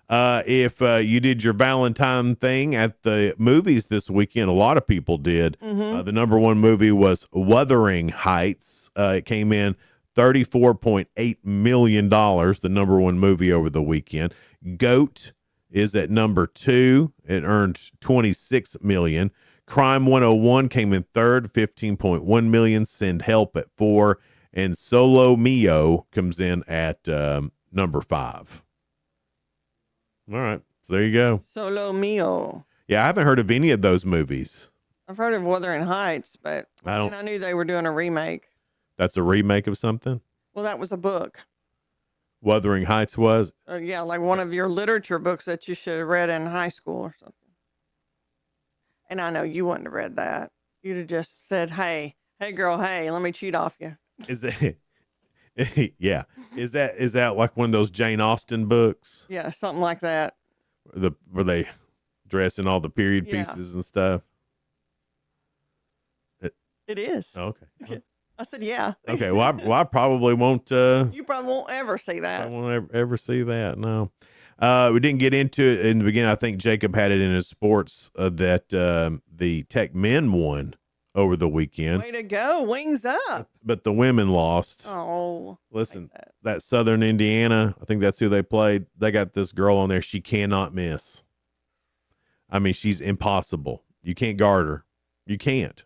If you did your Valentine thing at the movies this weekend, a lot of people did. Mm-hmm. The number one movie was Wuthering Heights. It came in $34.8 million, the number one movie over the weekend. Goat is at number 2. It earned $26 million. Crime 101 came in third, $15.1 million. Send Help at 4. And Solo Mio comes in at number 5. All right. So there you go. Solo Mio. Yeah, I haven't heard of any of those movies. I've heard of Wuthering Heights, but I knew they were doing a remake. That's a remake of something? Well, that was a book. Wuthering Heights was? Yeah, like one of your literature books that you should have read in high school or something. And I know you wouldn't have read that. You'd have just said, hey girl, hey, let me cheat off you. Is it? Yeah. Is that like one of those Jane Austen books? Yeah, something like that. Where they dress in all the period pieces and stuff? It is. Oh, okay. I said, yeah. Okay. Well, I probably won't. You probably won't ever see that. I won't ever see that. No. We didn't get into it in the beginning. I think Jacob had it in his sports that the Tech men won over the weekend. Way to go. Wings up. But the women lost. Oh. Listen, that Southern Indiana, I think that's who they played. They got this girl on there. She cannot miss. I mean, she's impossible. You can't guard her. You can't.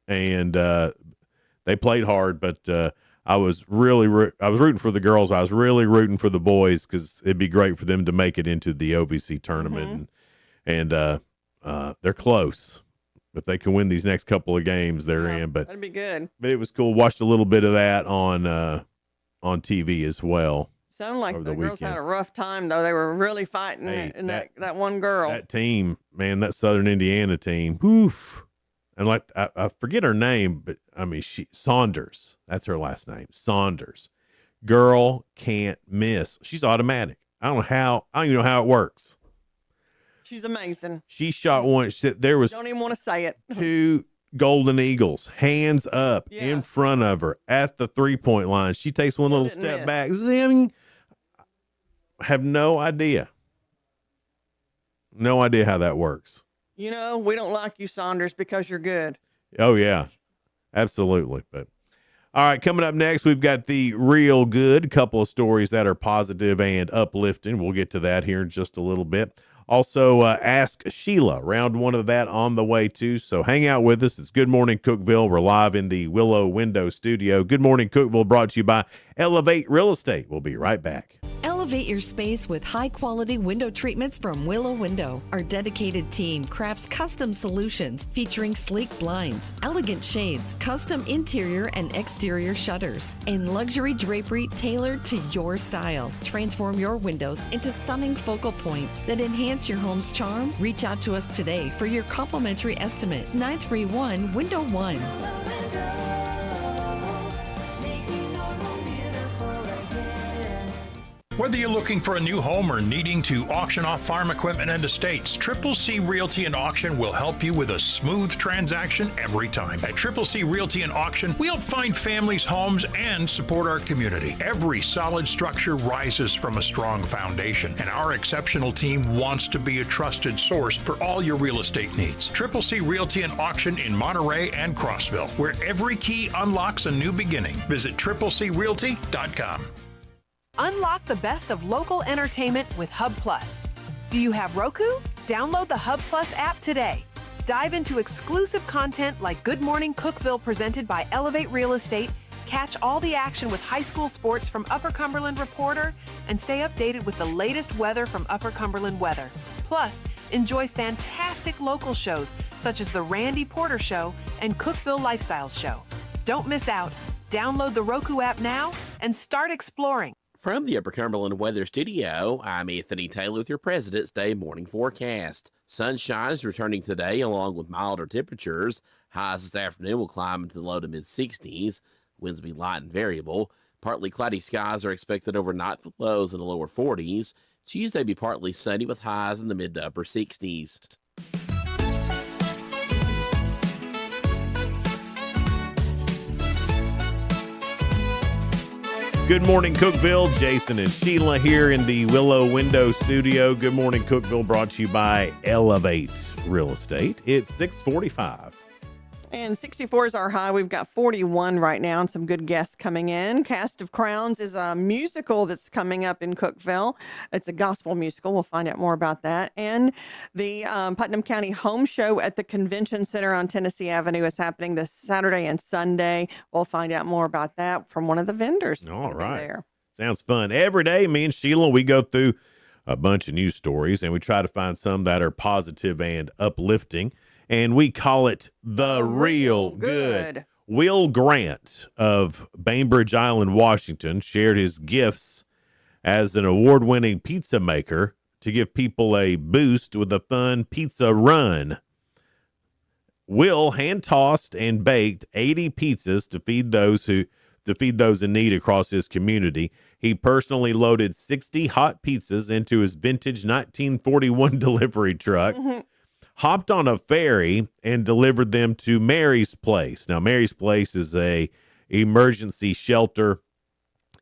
And they played hard, but I was rooting for the girls. I was really rooting for the boys because it'd be great for them to make it into the OVC tournament. Mm-hmm. And they're close. If they can win these next couple of games, they're in. But that'd be good. But it was cool. Watched a little bit of that on TV as well. Sounded like the girls had a rough time, though. They were really fighting in that one girl. That team, man, that Southern Indiana team. Woof. And like I forget her name, but I mean Saunders. That's her last name. Saunders. Girl can't miss. She's automatic. I don't even know how it works. She's amazing. She shot one. There was don't even want to say it. 2 Golden Eagles, hands up in front of her at the 3-point line. She takes one little step back. Zing. Have no idea. No idea how that works. You know, we don't like you, Saunders, because you're good. Oh, yeah. Absolutely. But all right, coming up next, we've got the real good. A couple of stories that are positive and uplifting. We'll get to that here in just a little bit. Also, Ask Sheila, round 1 of that on the way, too. So hang out with us. It's Good Morning Cookeville. We're live in the Willow Window Studio. Good Morning Cookeville brought to you by Elevate Real Estate. We'll be right back. Elevate your space with high-quality window treatments from Willow Window. Our dedicated team crafts custom solutions featuring sleek blinds, elegant shades, custom interior and exterior shutters, and luxury drapery tailored to your style. Transform your windows into stunning focal points that enhance your home's charm. Reach out to us today for your complimentary estimate. 931-WINDOW-1. Whether you're looking for a new home or needing to auction off farm equipment and estates, Triple C Realty and Auction will help you with a smooth transaction every time. At Triple C Realty and Auction, we help find families, homes, and support our community. Every solid structure rises from a strong foundation, and our exceptional team wants to be a trusted source for all your real estate needs. Triple C Realty and Auction in Monterey and Crossville, where every key unlocks a new beginning. Visit triplecrealty.com. Unlock the best of local entertainment with Hub Plus. Do you have Roku? Download the Hub Plus app today. Dive into exclusive content like Good Morning Cookeville presented by Elevate Real Estate, catch all the action with high school sports from Upper Cumberland Reporter, and stay updated with the latest weather from Upper Cumberland Weather. Plus, enjoy fantastic local shows such as The Randy Porter Show and Cookeville Lifestyles Show. Don't miss out. Download the Roku app now and start exploring. From the Upper Cumberland Weather Studio, I'm Anthony Taylor with your President's Day morning forecast. Sunshine is returning today along with milder temperatures. Highs this afternoon will climb into the low to mid-60s. Winds will be light and variable. Partly cloudy skies are expected overnight with lows in the lower 40s. Tuesday will be partly sunny with highs in the mid to upper 60s. Good morning, Cookeville. Jason and Sheila here in the Willow Window Studio. Good morning, Cookeville, brought to you by Elevate Real Estate. It's 6:45. And 64 is our high. We've got 41 right now and some good guests coming in. Cast of Crowns is a musical that's coming up in Cookeville. It's a gospel musical. We'll find out more about that. And the Putnam County Home Show at the Convention Center on Tennessee Avenue is happening this Saturday and Sunday. We'll find out more about that from one of the vendors. All right. There. Sounds fun. Every day, me and Sheila, we go through a bunch of news stories, and we try to find some that are positive and uplifting. And we call it The Real Good. Will Grant of Bainbridge Island, Washington, shared his gifts as an award-winning pizza maker to give people a boost with a fun pizza run. Will hand-tossed and baked 80 pizzas to feed those in need across his community. He personally loaded 60 hot pizzas into his vintage 1941 delivery truck. Hopped on a ferry and delivered them to Mary's Place. Now, Mary's Place is a emergency shelter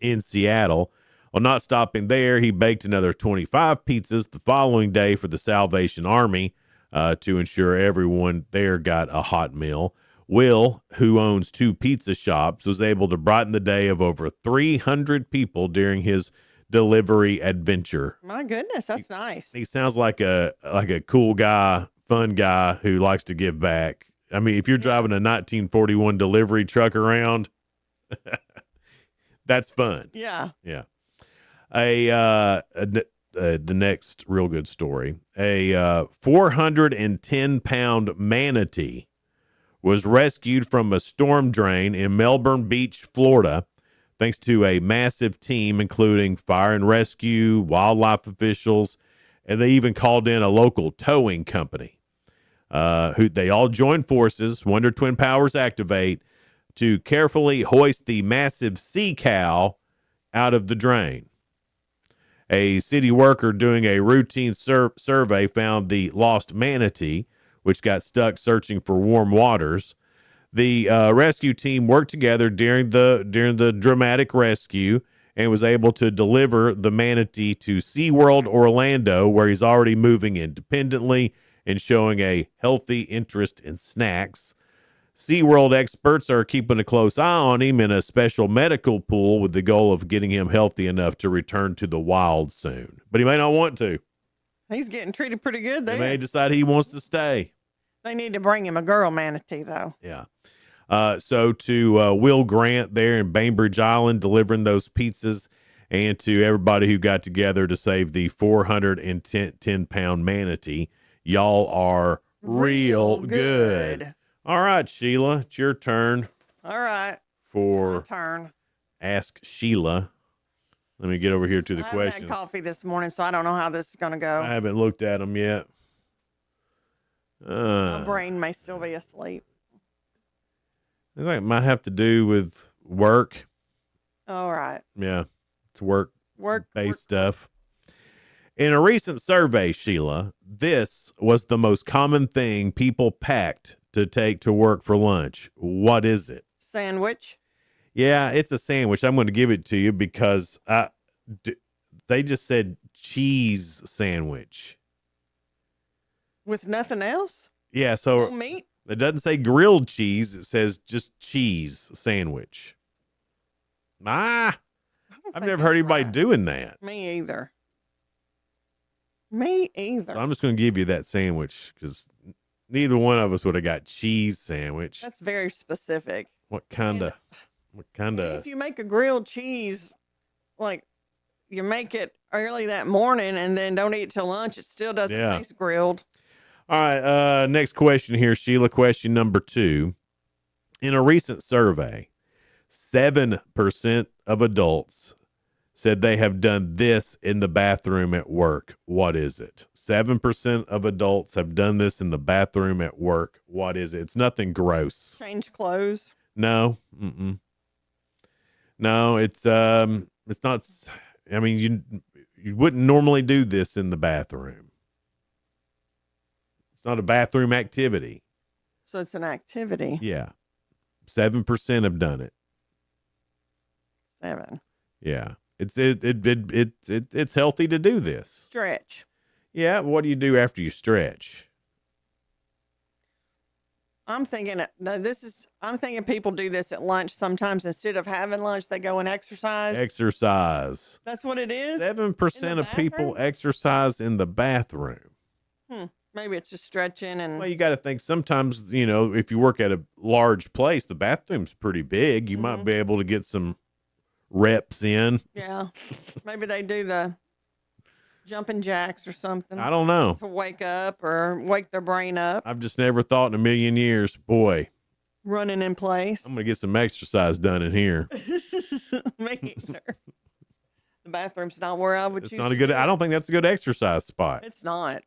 in Seattle. Well, not stopping there, he baked another 25 pizzas the following day for the Salvation Army to ensure everyone there got a hot meal. Will, who owns 2 pizza shops, was able to brighten the day of over 300 people during his delivery adventure. My goodness, that's nice. He sounds like a cool guy, fun guy who likes to give back. I mean, if you're driving a 1941 delivery truck around, that's fun. Yeah. Yeah. The next real good story. A 410-pound manatee was rescued from a storm drain in Melbourne Beach, Florida, thanks to a massive team, including fire and rescue, wildlife officials, and they even called in a local towing company. Who they all joined forces, Wonder Twin Powers activate, to carefully hoist the massive sea cow out of the drain. A city worker doing a routine survey found the lost manatee, which got stuck searching for warm waters. The rescue team worked together during the dramatic rescue and was able to deliver the manatee to SeaWorld Orlando, where he's already moving independently and showing a healthy interest in snacks. SeaWorld experts are keeping a close eye on him in a special medical pool with the goal of getting him healthy enough to return to the wild soon. But he may not want to. He's getting treated pretty good there. He may decide he wants to stay. They need to bring him a girl manatee, though. Yeah. So to Will Grant there in Bainbridge Island, delivering those pizzas, and to everybody who got together to save the 410-pound manatee, y'all are real good. All right, Sheila, it's your turn. All right. For it's my turn. Ask Sheila. Let me get over here to the I questions. haven't had coffee this morning, so I don't know how this is going to go. I haven't looked at them yet. My brain may still be asleep. I think it might have to do with work. All right. Yeah, it's work work-based stuff. In a recent survey, Sheila, this was the most common thing people packed to take to work for lunch. What is it? Sandwich. Yeah, it's a sandwich. I'm going to give it to you because they just said cheese sandwich. With nothing else? Yeah, so No meat? it doesn't say grilled cheese. It says just cheese sandwich. I've never heard anybody doing that. Me either. Me either. So I'm just going to give you that sandwich because neither one of us would have got cheese sandwich. That's very specific. What kind of? If you make a grilled cheese, like you make it early that morning and then don't eat till lunch, it still doesn't taste grilled. All right. Next question here, Sheila. Question number 2. In a recent survey, 7% of adults said they have done this in the bathroom at work. What is it? 7% of adults have done this in the bathroom at work. What is it? It's nothing gross. Change clothes. No. No, it's not. I mean, you wouldn't normally do this in the bathroom. It's not a bathroom activity. So it's an activity. Yeah. 7% have done it. 7. Yeah. It's healthy to do this. Stretch. Yeah. What do you do after you stretch? I'm thinking people do this at lunch sometimes. Instead of having lunch, they go and exercise. Exercise. That's what it is? 7% of people exercise in the bathroom. Maybe it's just stretching and. Well, you got to think sometimes, if you work at a large place, the bathroom's pretty big. You might be able to get some reps in. Yeah. Maybe they do the jumping jacks or something. I don't know. To wake up or wake their brain up. I've just never thought in a million years, boy. Running in place. I'm going to get some exercise done in here. Me either. The bathroom's not where I would choose. It's not a good, I don't think that's a good exercise spot. It's not.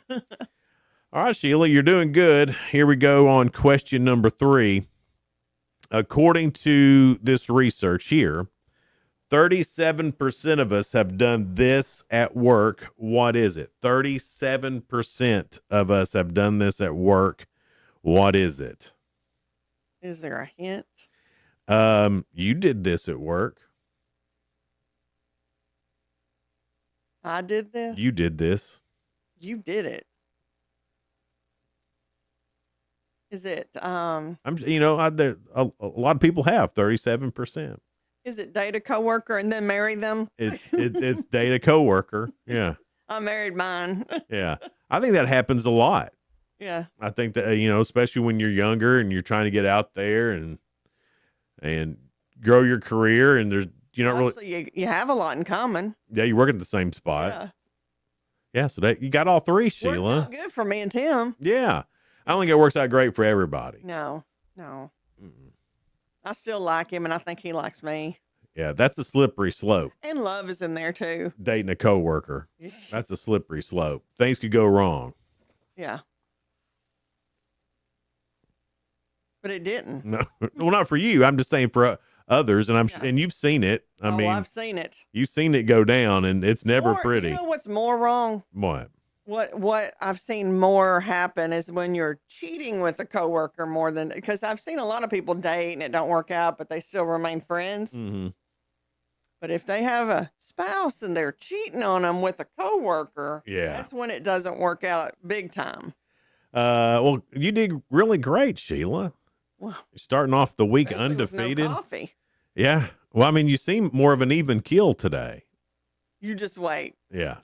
All right, Sheila, you're doing good. Here we go on question number 3. According to this research here, 37% of us have done this at work. What is it? 37% of us have done this at work. What is it? Is there a hint? You did this at work. I did this? You did this. You did it. Is it a lot of people have 37%. Is it date a coworker and then marry them? It's date a coworker. Yeah. I married mine. Yeah. I think that happens a lot. Yeah. I think that especially when you're younger and you're trying to get out there and grow your career, and there's really you have a lot in common. Yeah, you work at the same spot. Yeah, so that you got all 3, Sheila. Worked out good for me and Tim. Yeah. I don't think it works out great for everybody. No. I still like him, and I think he likes me. Yeah, that's a slippery slope. And love is in there too. Dating a coworker. That's a slippery slope. Things could go wrong. Yeah. But it didn't. No, well, not for you. I'm just saying for others, and and you've seen it. I mean, I've seen it. You've seen it go down, and it's never pretty. You know what's more wrong? What? What I've seen more happen is when you're cheating with a coworker more than, because I've seen a lot of people date and it don't work out, but they still remain friends. Mm-hmm. But if they have a spouse and they're cheating on them with a coworker, that's when it doesn't work out big time. Well, you did really great, Sheila. Well, you're starting off the week especially undefeated. with no coffee. Yeah. Well, I mean, you seem more of an even keel today. You just wait. Yeah.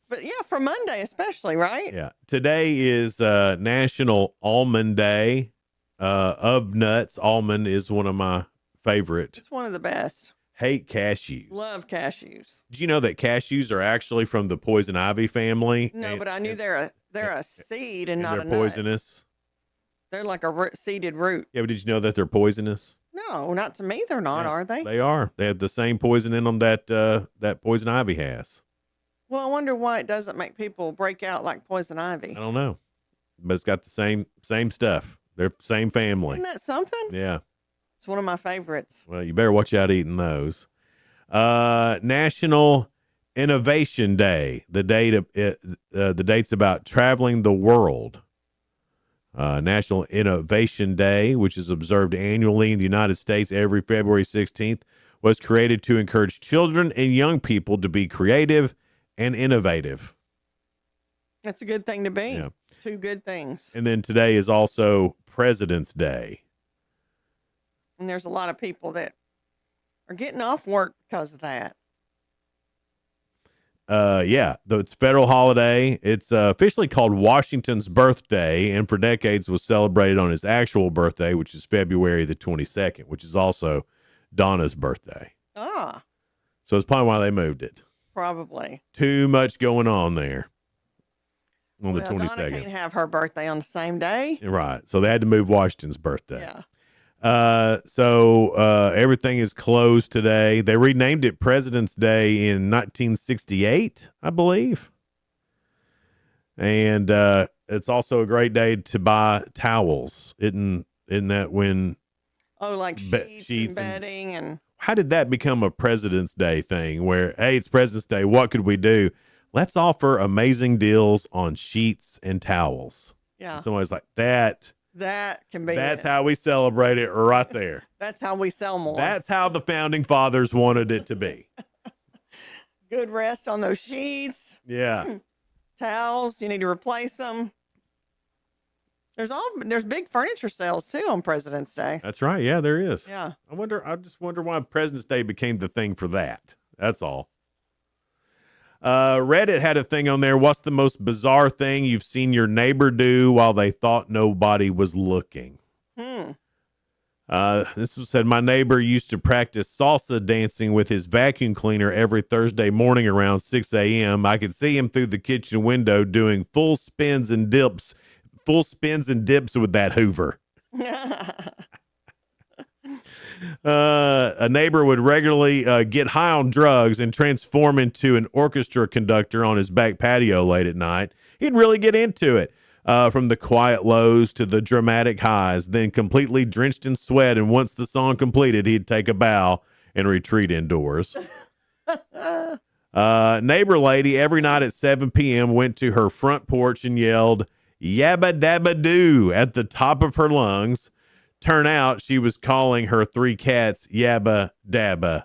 But yeah, for Monday especially, right? Yeah. Today is National Almond Day. Of nuts, almond is one of my favorite. It's one of the best. Hate cashews. Love cashews. Did you know that cashews are actually from the poison ivy family? No, but I knew they're a seed and not a nut. They're poisonous. They're like a seeded root. Yeah, but did you know that they're poisonous? No, not to me. They're not, are they? They are. They have the same poison in them that poison ivy has. Well, I wonder why it doesn't make people break out like poison ivy. I don't know, but it's got the same stuff. They're the same family. Isn't that something? Yeah. It's one of my favorites. Well, you better watch out eating those. National Innovation Day. The date's about traveling the world. National Innovation Day, which is observed annually in the United States every February 16th, was created to encourage children and young people to be creative and innovative. That's a good thing to be. Yeah. Two good things. And then today is also President's Day. And there's a lot of people that are getting off work because of that. Yeah, though it's a federal holiday. It's officially called Washington's birthday, and for decades was celebrated on his actual birthday, which is February the 22nd, which is also Donna's birthday. Ah, So it's probably why they moved it. probably. Too much going on there on the Well, Donna 22nd. can't have her birthday on the same day. Right. So they had to move Washington's birthday. Yeah. So everything is closed today. They renamed it President's Day in 1968, I believe. And it's also a great day to buy towels. Isn't that when? Oh, like sheets and bedding and How did that become a President's Day thing where, hey, it's President's Day. What could we do? Let's offer amazing deals on sheets and towels. Yeah. And somebody's like, that can be. That's it. how we celebrate it right there. That's how we sell more. That's how the founding fathers wanted it to be. Good rest on those sheets. Yeah. Towels, you need to replace them. There's big furniture sales too on President's Day. That's right. Yeah, there is. Yeah. I just wonder why President's Day became the thing for that. That's all. Reddit had a thing on there. What's the most bizarre thing you've seen your neighbor do while they thought nobody was looking? This was said, my neighbor used to practice salsa dancing with his vacuum cleaner every Thursday morning around 6 a.m. I could see him through the kitchen window doing full spins and dips with that Hoover. A neighbor would regularly get high on drugs and transform into an orchestra conductor on his back patio late at night. He'd really get into it, from the quiet lows to the dramatic highs, then completely drenched in sweat. And once the song completed, he'd take a bow and retreat indoors. Neighbor lady every night at 7 p.m. went to her front porch and yelled, "Yabba dabba doo" at the top of her lungs. Turn out she was calling her 3 cats Yabba Dabba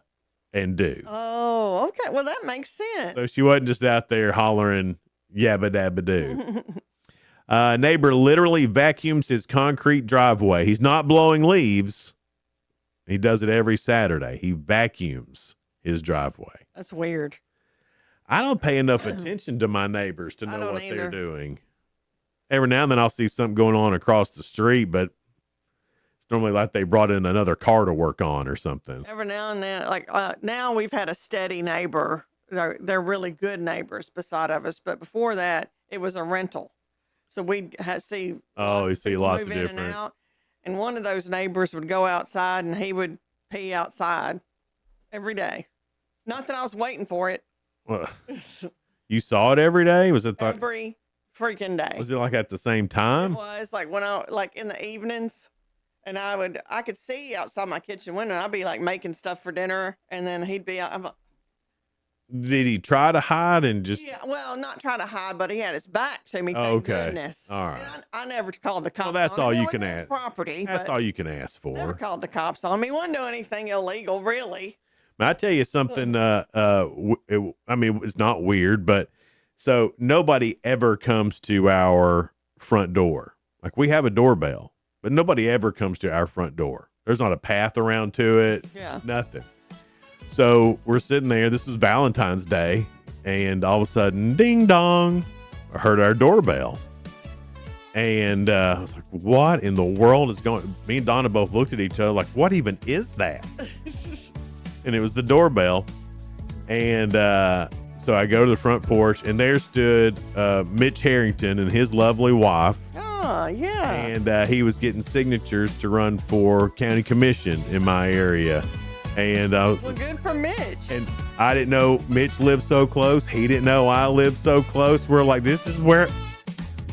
and Do. Oh, okay. Well, that makes sense. So she wasn't just out there hollering Yabba Dabba Do. Neighbor literally vacuums his concrete driveway. He's not blowing leaves. He does it every Saturday. He vacuums his driveway. That's weird. I don't pay enough attention to my neighbors to know what either. they're doing. Every now and then I'll see something going on across the street, but normally like they brought in another car to work on or something. Every now and then, now we've had a steady neighbor. They're really good neighbors beside of us. But before that, it was a rental. So we'd see. Oh, you see lots of move in and different. out. And one of those neighbors would go outside and he would pee outside every day. Not that I was waiting for it. Well, you saw it every day? Was it Every freaking day. Was it like at the same time? It was like when in the evenings. And I could see outside my kitchen window. I'd be like making stuff for dinner, and then he'd be out. Did he try to hide and just? Yeah, well, not try to hide, but he had his back to me. Oh, Thank okay. goodness. All right. And I never called the cops. Well, that's on all him. It you was can his ask. Property. That's but all you can ask for. Never called the cops on me. Wasn't doing anything illegal, really. I tell you something. It's not weird, but so nobody ever comes to our front door. Like we have a doorbell, but nobody ever comes to our front door. There's not a path around to it. Yeah. Nothing. So we're sitting there. This was Valentine's Day. And all of a sudden, ding dong, I heard our doorbell. And I was like, what in the world is going on? Me and Donna both looked at each other like, what even is that? And it was the doorbell. And so I go to the front porch, and there stood Mitch Harrington and his lovely wife. Oh, yeah. And he was getting signatures to run for county commission in my area. And well, good for Mitch. And I didn't know Mitch lived so close. He didn't know I lived so close. We're like, this is where.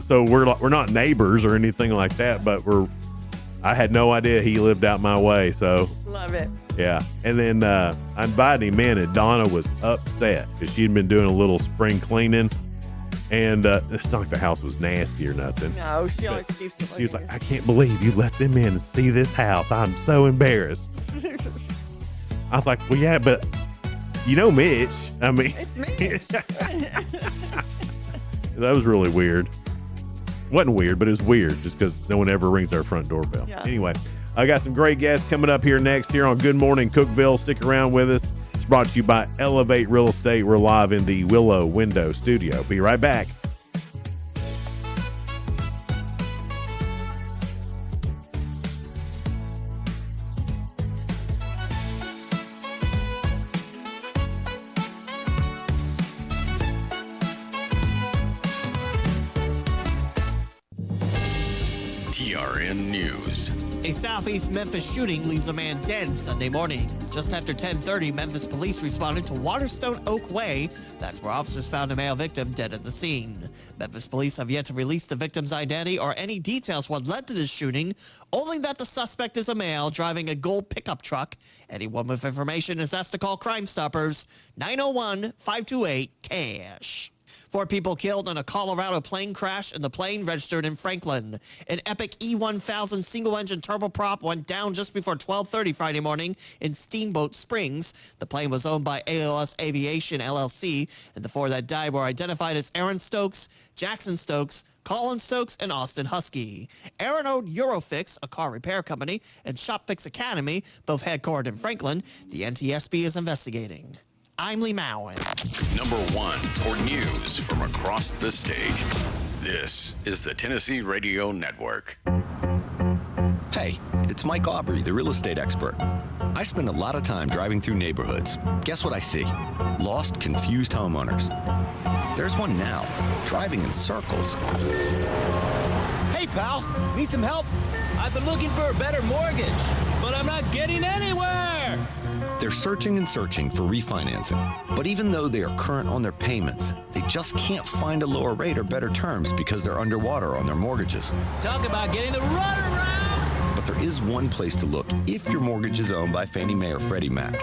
So we're not neighbors or anything like that, but I had no idea he lived out my way. So Love it. yeah. And then I invited him in, and Donna was upset because she'd been doing a little spring cleaning. And it's not like the house was nasty or nothing. No, she always keeps it. She was like, I can't believe you let them in and see this house. I'm so embarrassed. I was like, well, yeah, but you know Mitch. I mean, It's me. that was really weird. Wasn't weird, but it was weird just because no one ever rings our front doorbell. Yeah. Anyway, I got some great guests coming up here next here on Good Morning Cookeville. Stick around with us. It's brought to you by Elevate Real Estate. We're live in the Willow Window Studio. Be right back. TRN News. A southeast Memphis shooting leaves a man dead Sunday morning. Just after 10:30, Memphis police responded to Waterstone Oak Way. That's where officers found a male victim dead at the scene. Memphis police have yet to release the victim's identity or any details what led to this shooting, only that the suspect is a male driving a gold pickup truck. Anyone with information is asked to call Crime Stoppers 901-528-CASH. 4 people killed in a Colorado plane crash, and the plane registered in Franklin. An Epic E1000 single-engine turboprop went down just before 12:30 Friday morning in Steamboat Springs. The plane was owned by ALS Aviation LLC, and the 4 that died were identified as Aaron Stokes, Jackson Stokes, Colin Stokes, and Austin Husky. Aaron owned Eurofix, a car repair company, and ShopFix Academy, both headquartered in Franklin. The NTSB is investigating. I'm Lee Mowen. Number 1 for news from across the state. This is the Tennessee Radio Network. Hey, it's Mike Aubrey, the real estate expert. I spend a lot of time driving through neighborhoods. Guess what I see? Lost, confused homeowners. There's one now, driving in circles. Hey, pal, need some help? I've been looking for a better mortgage, but I'm not getting anywhere. They're searching and searching for refinancing. But even though they are current on their payments, they just can't find a lower rate or better terms because they're underwater on their mortgages. Talk about getting the runaround. But there is one place to look if your mortgage is owned by Fannie Mae or Freddie Mac.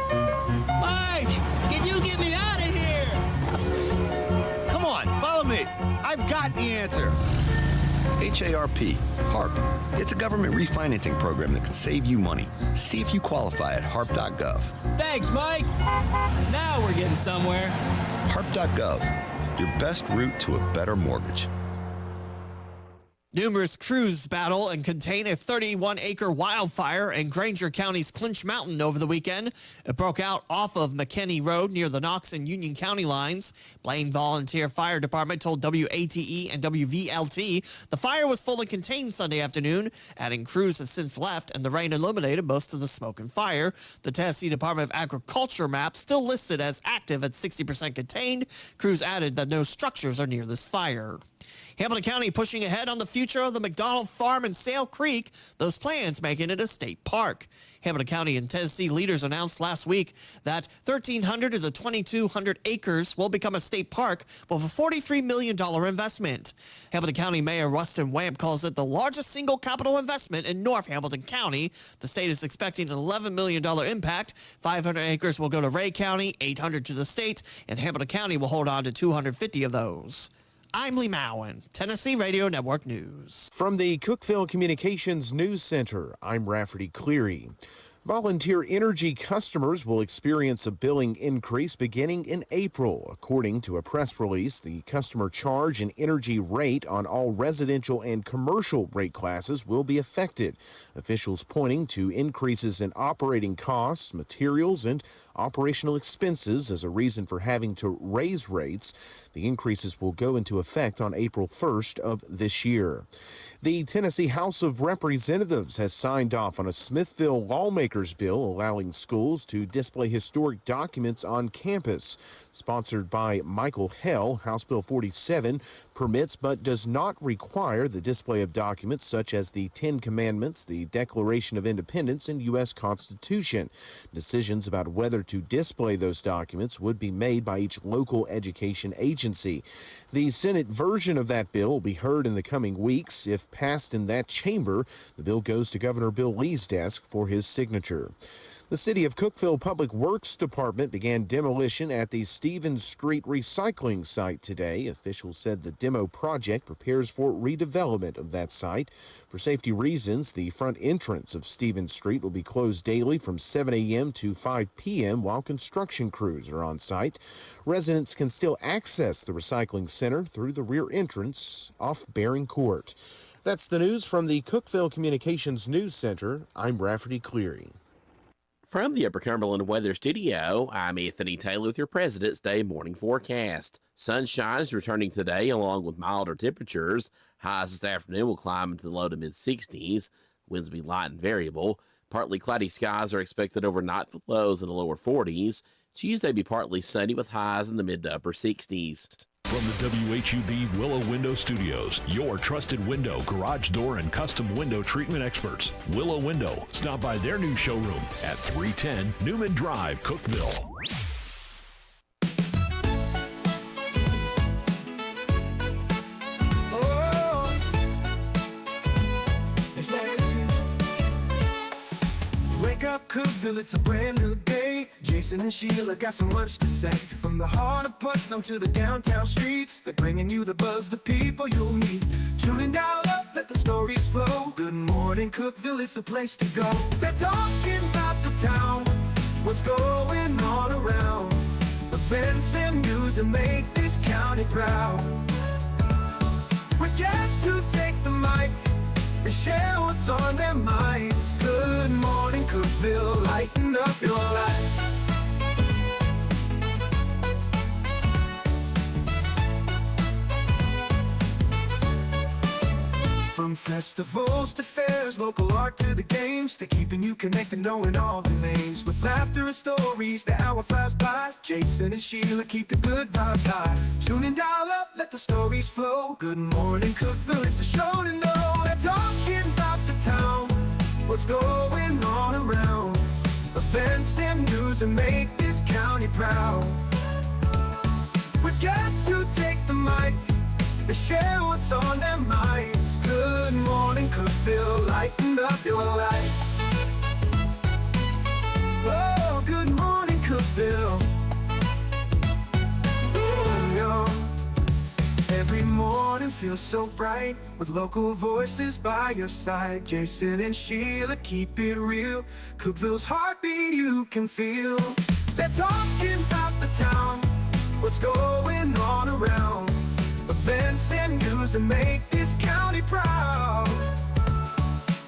Mike, can you get me out of here? Come on, follow me. I've got the answer. HARP, HARP. It's a government refinancing program that can save you money. See if you qualify at harp.gov. Thanks, Mike. Now we're getting somewhere. Harp.gov, your best route to a better mortgage. Numerous crews battle and contain a 31-acre wildfire in Granger County's Clinch Mountain over the weekend. It broke out off of McKinney Road near the Knox and Union County lines. Blaine Volunteer Fire Department told WATE and WVLT the fire was fully contained Sunday afternoon. Adding crews have since left, and the rain eliminated most of the smoke and fire. The Tennessee Department of Agriculture map still listed as active at 60% contained. Crews added that no structures are near this fire. Hamilton County pushing ahead on the future of the McDonald Farm in Sale Creek, those plans making it a state park. Hamilton County and Tennessee leaders announced last week that 1,300 of the 2,200 acres will become a state park with a $43 million investment. Hamilton County Mayor Rustin Wamp calls it the largest single capital investment in North Hamilton County. The state is expecting an $11 million impact. 500 acres will go to Ray County, 800 to the state, and Hamilton County will hold on to 250 of those. I'm Lee Mowen, Tennessee Radio Network News. From the Cookeville Communications News Center, I'm Rafferty Cleary. Volunteer energy customers will experience a billing increase beginning in April. According to a press release, the customer charge and energy rate on all residential and commercial rate classes will be affected. Officials pointing to increases in operating costs, materials, and operational expenses as a reason for having to raise rates. The increases will go into effect on April 1st of this year. The Tennessee House of Representatives has signed off on a Smithville lawmaker lawmakers' bill allowing schools to display historic documents on campus. Sponsored by Michael Hell, House Bill 47 permits but does not require the display of documents such as the Ten Commandments, the Declaration of Independence, and U.S. Constitution. Decisions about whether to display those documents would be made by each local education agency. The Senate version of that bill will be heard in the coming weeks. If passed in that chamber, the bill goes to Governor Bill Lee's desk for his signature. The City of Cookeville Public Works Department began demolition at the Stevens Street recycling site today. Officials said the demo project prepares for redevelopment of that site. For safety reasons, the front entrance of Stevens Street will be closed daily from 7 a.m. to 5 p.m. while construction crews are on site. Residents can still access the recycling center through the rear entrance off Bering Court. That's the news from the Cookeville Communications News Center. I'm Rafferty Cleary. From the Upper Cumberland Weather Studio, I'm Anthony Taylor with your President's Day morning forecast. Sunshine is returning today along with milder temperatures. Highs this afternoon will climb into the low to mid-60s. Winds will be light and variable. Partly cloudy skies are expected overnight with lows in the lower 40s. Tuesday be partly sunny with highs in the mid to upper 60s. From the WHUB Willow Window Studios, your trusted window, garage door, and custom window treatment experts. Willow Window. Stop by their new showroom at 310 Newman Drive, Cookeville. Wake up, Cookeville, it's a brand new day. Jason and Sheila got so much to say. From the heart of Putnam to the downtown streets, they're bringing you the buzz, the people you'll meet. Tuning dial up, let the stories flow. Good morning, Cookeville, it's the place to go. They're talking about the town, what's going on around. Events and news that make this county proud. With guests who take the mic, they share what's on their minds. Good morning, Cookeville, lighten up your life. From festivals to fairs, local art to the games, they're keeping you connected, knowing all the names. With laughter and stories, the hour flies by. Jason and Sheila keep the good vibes high. Tune and dial up, let the stories flow. Good morning, Cookeville, it's a show to know. They're talking about the town, what's going on around. Events and news that make this county proud. With guests who take the mic, they share what's on their minds. Good morning, Cookeville, lighten up your life. Oh, good morning, Cookeville. Every morning feels so bright with local voices by your side. Jason and Sheila keep it real. Cookeville's heartbeat you can feel. They're talking about the town, what's going on around. Events and news that make this county proud.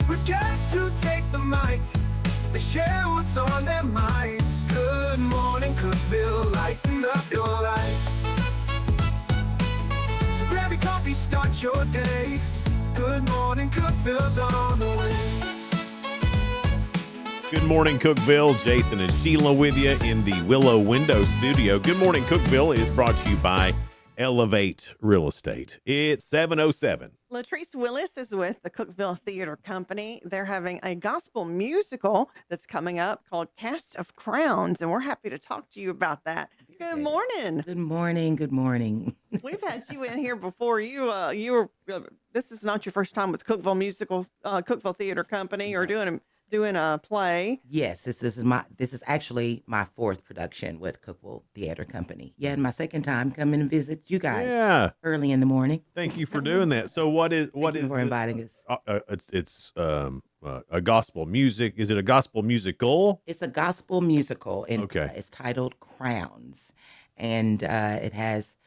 With guests who take the mic, they share what's on their minds. Good morning, Cookeville, lighten up your life. So grab your coffee, start your day. Good morning, Cookeville's on the way. Good morning, Cookeville. Jason and Sheila with you in the Willow Window Studio. Good morning, Cookeville is brought to you by Elevate Real Estate. It's 7:07. Latrice Willis is with the Cookeville Theater Company. They're having a gospel musical that's coming up called Cast of Crowns, and we're happy to talk to you about that. Good morning. Good morning. Good morning. We've had you in here before. You were. This is not your first time with Cookeville Theater Company, or doing a play. Yes, this is actually my fourth production with Cookeville Theater Company. Yeah, and my second time coming and visit you guys. Early in the morning. Thank you for doing that. So what is for inviting us? It's a gospel music. Is it a gospel musical? It's a gospel musical, and okay. It's titled Crowns, and it has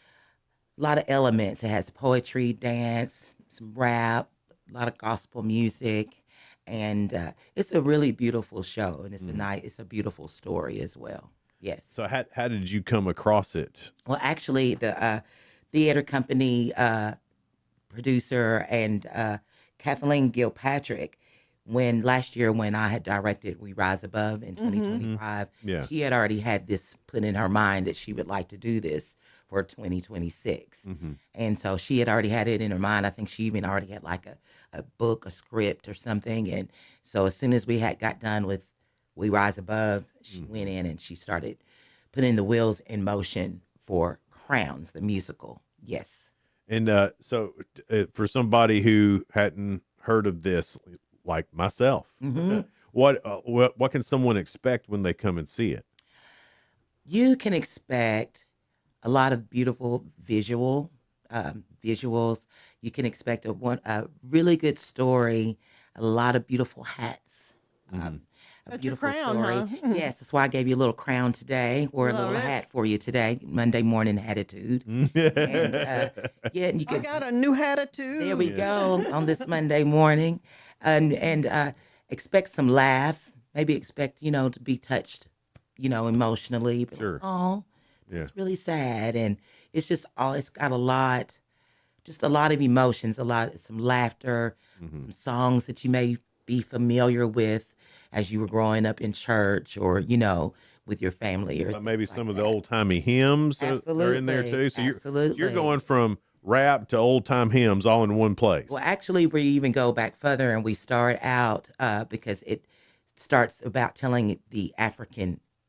a lot of elements. It has poetry, dance, some rap, a lot of gospel music. And it's a really beautiful show, and it's a beautiful story as well. Yes. So how did you come across it? Well, actually, the theater company producer and Kathleen Gilpatrick, when last year when I had directed We Rise Above in Mm-hmm. 2025, Yeah. she had already had this put in her mind that she would like to do this for 2026. Mm-hmm. And so she had already had it in her mind. I think she even already had like a book, a script or something. And so as soon as we had got done with We Rise Above, she went in and she started putting the wheels in motion for Crowns, the musical. Yes. And so for somebody who hadn't heard of this, like myself, Mhm. what can someone expect when they come and see it? You can expect a lot of beautiful visuals. You can expect a really good story, a lot of beautiful hats. A That's your beautiful crown, story. huh? Yes, that's why I gave you a little crown today. Wore a Love little it. hat for you today. Monday morning attitude. And yeah, and you I can. got a new attitude. There we go on this Monday morning, and expect some laughs. Maybe expect to be touched, emotionally. But Sure. oh, Yeah. it's really sad, and it's just all. It's got just a lot of emotions, some laughter, Mm-hmm. some songs that you may be familiar with as you were growing up in church, or with your family, or Maybe things some like of the that. old timey hymns are in there Absolutely, too. So you're absolutely. going from rap to old time hymns all in one place. Well, actually, we even go back further, and we start out because it starts about telling the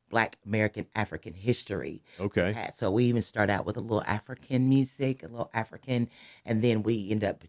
Black American African history. Okay. So we even start out with a little African music, a little African, and then we end up,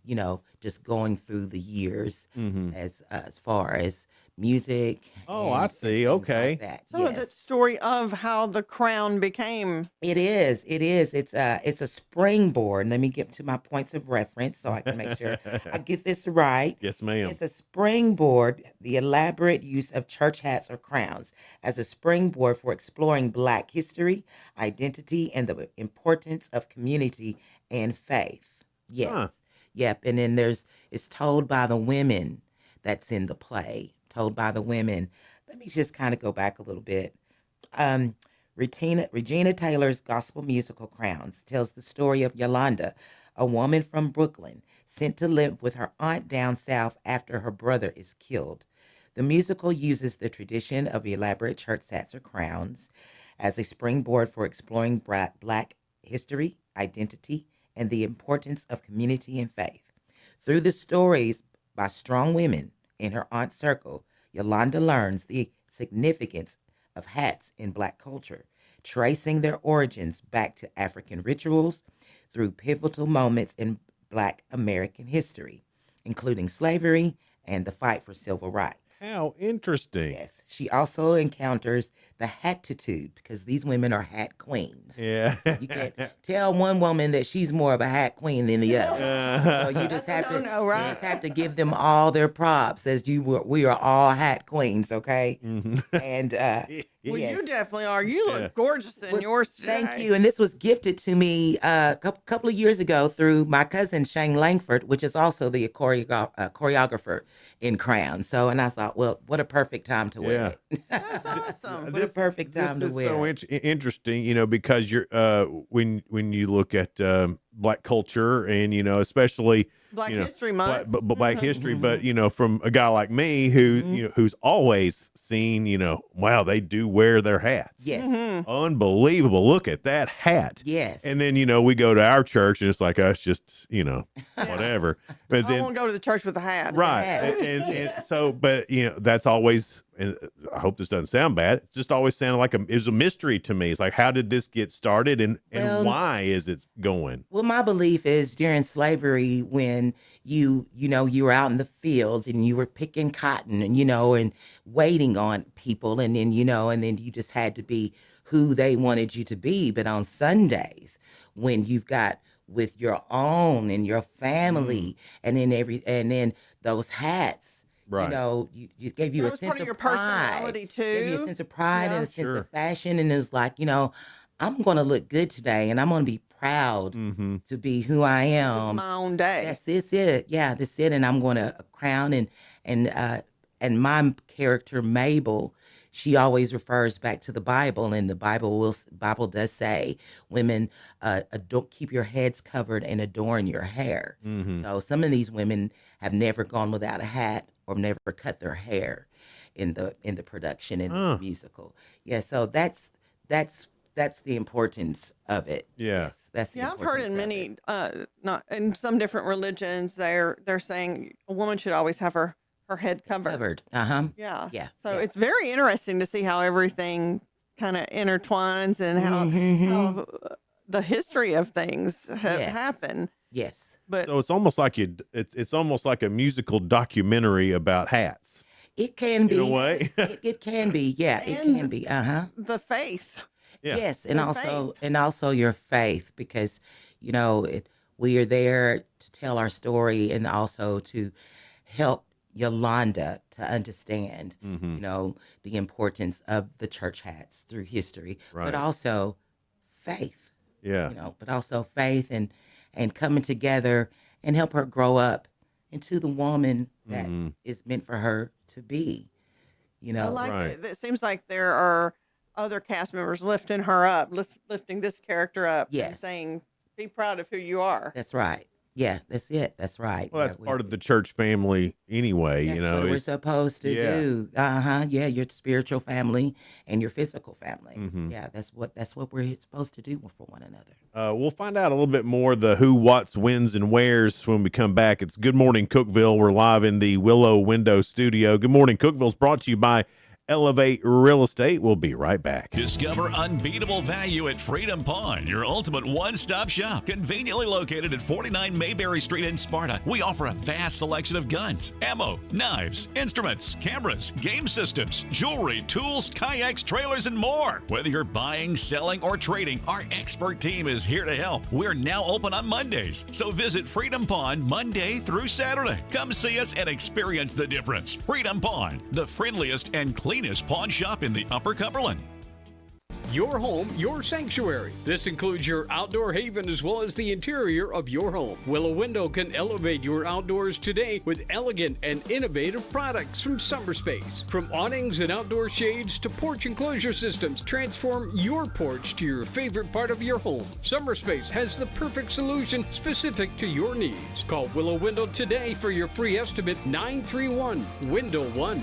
just going through the years Mm-hmm. as far as music. Oh, and I as see. things Okay. like that. So the story of how the crown became. It is. It's a springboard. Let me get to my points of reference so I can make sure I get this right. Yes, ma'am. It's a springboard, the elaborate use of church hats or crowns as a springboard for exploring Black history, identity, and the importance of community and faith. Yes. Huh. Yep. And then it's told by the women that's in the play, told by the women. Let me just kind of go back a little bit. Regina Taylor's gospel musical Crowns tells the story of Yolanda, a woman from Brooklyn, sent to live with her aunt down south after her brother is killed. The musical uses the tradition of elaborate church hats or crowns as a springboard for exploring Black history, identity, and the importance of community and faith. Through the stories by strong women in her aunt's circle, Yolanda learns the significance of hats in Black culture, tracing their origins back to African rituals through pivotal moments in Black American history, including slavery and the fight for civil rights. How interesting. Yes. She also encounters the hatitude because these women are hat queens. Yeah. You can't tell one woman that she's more of a hat queen than the other. So you just have to no, right? you just have to give them all their props as we are all hat queens, okay? Mm-hmm. And Well, yes. you definitely are. You look Yeah. gorgeous in Well, yours today. Thank you. And this was gifted to me a couple of years ago through my cousin Shane Langford, which is also the choreographer in Crown. So, and I thought, well, what a perfect time to wear it. That's awesome. What a perfect time to This is wear so it. interesting, because you're when you look at Black culture and especially Black History Month. Black history, but from a guy like me who who's always seen, wow, they do wear their hats. Yes. Unbelievable. Look at that hat. Yes. And then, we go to our church and it's like us just, whatever. But I then won't go to the church with a hat. right. hat. And so, but that's always, and I hope this doesn't sound bad. It just always sounded like it was a mystery to me. It's like, how did this get started and Well, why is it going? Well, my belief is during slavery, when you were out in the fields and you were picking cotton and waiting on people, and then and then you just had to be who they wanted you to be. But on Sundays, when you've got with your own and your family, and then those hats. Right. You gave you That a was sense part of of your pride. personality, Gave you too. a sense of pride Yeah. and a sense Sure. of fashion, and it was like, I'm going to look good today, and I'm going to be proud Mm-hmm. to be who I am. This is my own day. That's it. Yeah, that's it. And I'm going to crown and my character Mabel. She always refers back to the Bible, and the Bible does say, "Women, don't keep your heads covered and adorn your hair." Mm-hmm. So some of these women have never gone without a hat or never cut their hair in the production in the musical. Yeah, so that's the importance of it. Yeah. Yes, that's the Yeah, I've heard in importance many, not in some different religions, they're saying a woman should always have her head covered. Covered. Yeah. Yeah. So it's very interesting to see how everything kind of intertwines and how the history of things happen. Yes. But So it's almost like it's almost like a musical documentary about hats. It can be. In a way. It can be. Yeah, it And can be. the faith. Yeah. Yes, and Your also your faith, because we are there to tell our story and also to help Yolanda to understand, the importance of the church hats through history, Right. but also faith. Yeah. But also faith and coming together and help her grow up into the woman that is meant for her to be. I like it. It seems like there are other cast members lifting her up, lifting this character up, and Yes. saying, "Be proud of who you are." That's right. Yeah, that's it. That's right. Well, that's part of the church family anyway. That's what we're it's- supposed to yeah. do. Yeah, your spiritual family and your physical family. Mhm. Yeah, that's what we're supposed to do for one another. We'll find out a little bit more the who, what's, whens, and wheres when we come back. It's Good Morning Cookeville. We're live in the Willow Window Studio. Good Morning Cookeville is brought to you by Elevate Real Estate. We'll be right back. Discover unbeatable value at Freedom Pawn, your ultimate one-stop shop. Conveniently located at 49 Mayberry Street in Sparta, we offer a vast selection of guns, ammo, knives, instruments, cameras, game systems, jewelry, tools, kayaks, trailers, and more. Whether you're buying, selling, or trading, our expert team is here to help. We're now open on Mondays, so visit Freedom Pawn Monday through Saturday. Come see us and experience the difference. Freedom Pawn, the friendliest and cleanest pawn shop in the Upper Cumberland. Your home, your sanctuary. This includes your outdoor haven as well as the interior of your home. Willow Window can elevate your outdoors today with elegant and innovative products from Summerspace. From awnings and outdoor shades to porch enclosure systems, transform your porch to your favorite part of your home. Summerspace has the perfect solution specific to your needs. Call Willow Window today for your free estimate, 931-WINDOW-1.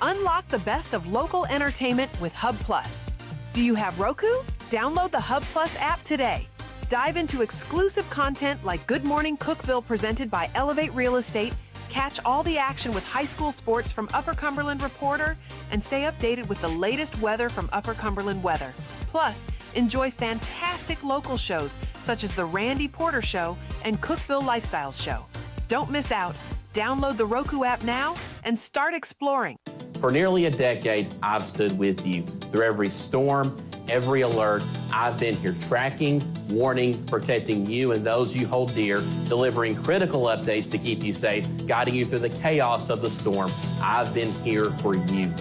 Unlock the best of local entertainment with Hub Plus. Do you have Roku? Download the Hub Plus app today. Dive into exclusive content like Good Morning Cookeville presented by Elevate Real Estate, catch all the action with high school sports from Upper Cumberland Reporter, and stay updated with the latest weather from Upper Cumberland Weather. Plus, enjoy fantastic local shows such as The Randy Porter Show and Cookeville Lifestyles Show. Don't miss out. Download the Roku app now and start exploring. For nearly a decade, I've stood with you. Through every storm, every alert, I've been here tracking, warning, protecting you and those you hold dear, delivering critical updates to keep you safe, guiding you through the chaos of the storm. I've been here for you.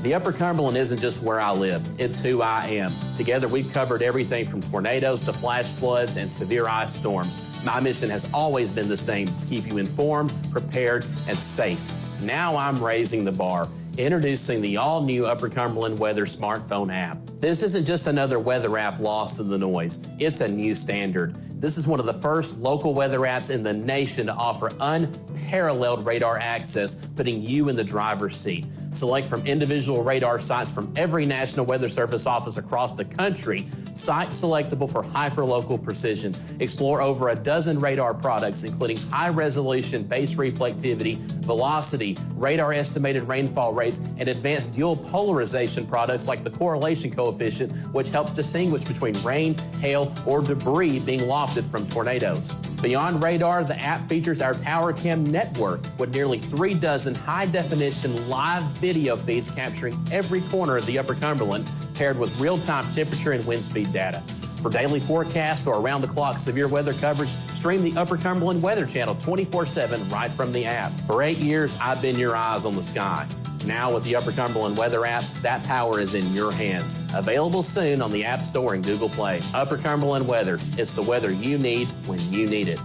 The Upper Cumberland isn't just where I live, it's who I am. Together, we've covered everything from tornadoes to flash floods and severe ice storms. My mission has always been the same, to keep you informed, prepared, and safe. Now I'm raising the bar, introducing the all-new Upper Cumberland Weather smartphone app. This isn't just another weather app lost in the noise. It's a new standard. This is one of the first local weather apps in the nation to offer unparalleled radar access, putting you in the driver's seat. Select from individual radar sites from every National Weather Service office across the country, sites selectable for hyperlocal precision. Explore over a dozen radar products, including high-resolution base reflectivity, velocity, radar estimated rainfall rates, and advanced dual polarization products like the correlation coefficient, which helps distinguish between rain, hail, or debris being lofted from tornadoes. Beyond radar, the app features our Tower Cam network with nearly 3 dozen high-definition live video feeds capturing every corner of the Upper Cumberland, paired with real-time temperature and wind speed data. For daily forecasts or around-the-clock severe weather coverage, stream the Upper Cumberland Weather Channel 24/7 right from the app. For 8 years, I've been your eyes on the sky. Now with the Upper Cumberland Weather app, that power is in your hands. Available soon on the App Store and Google Play. Upper Cumberland Weather. It's the weather you need when you need it.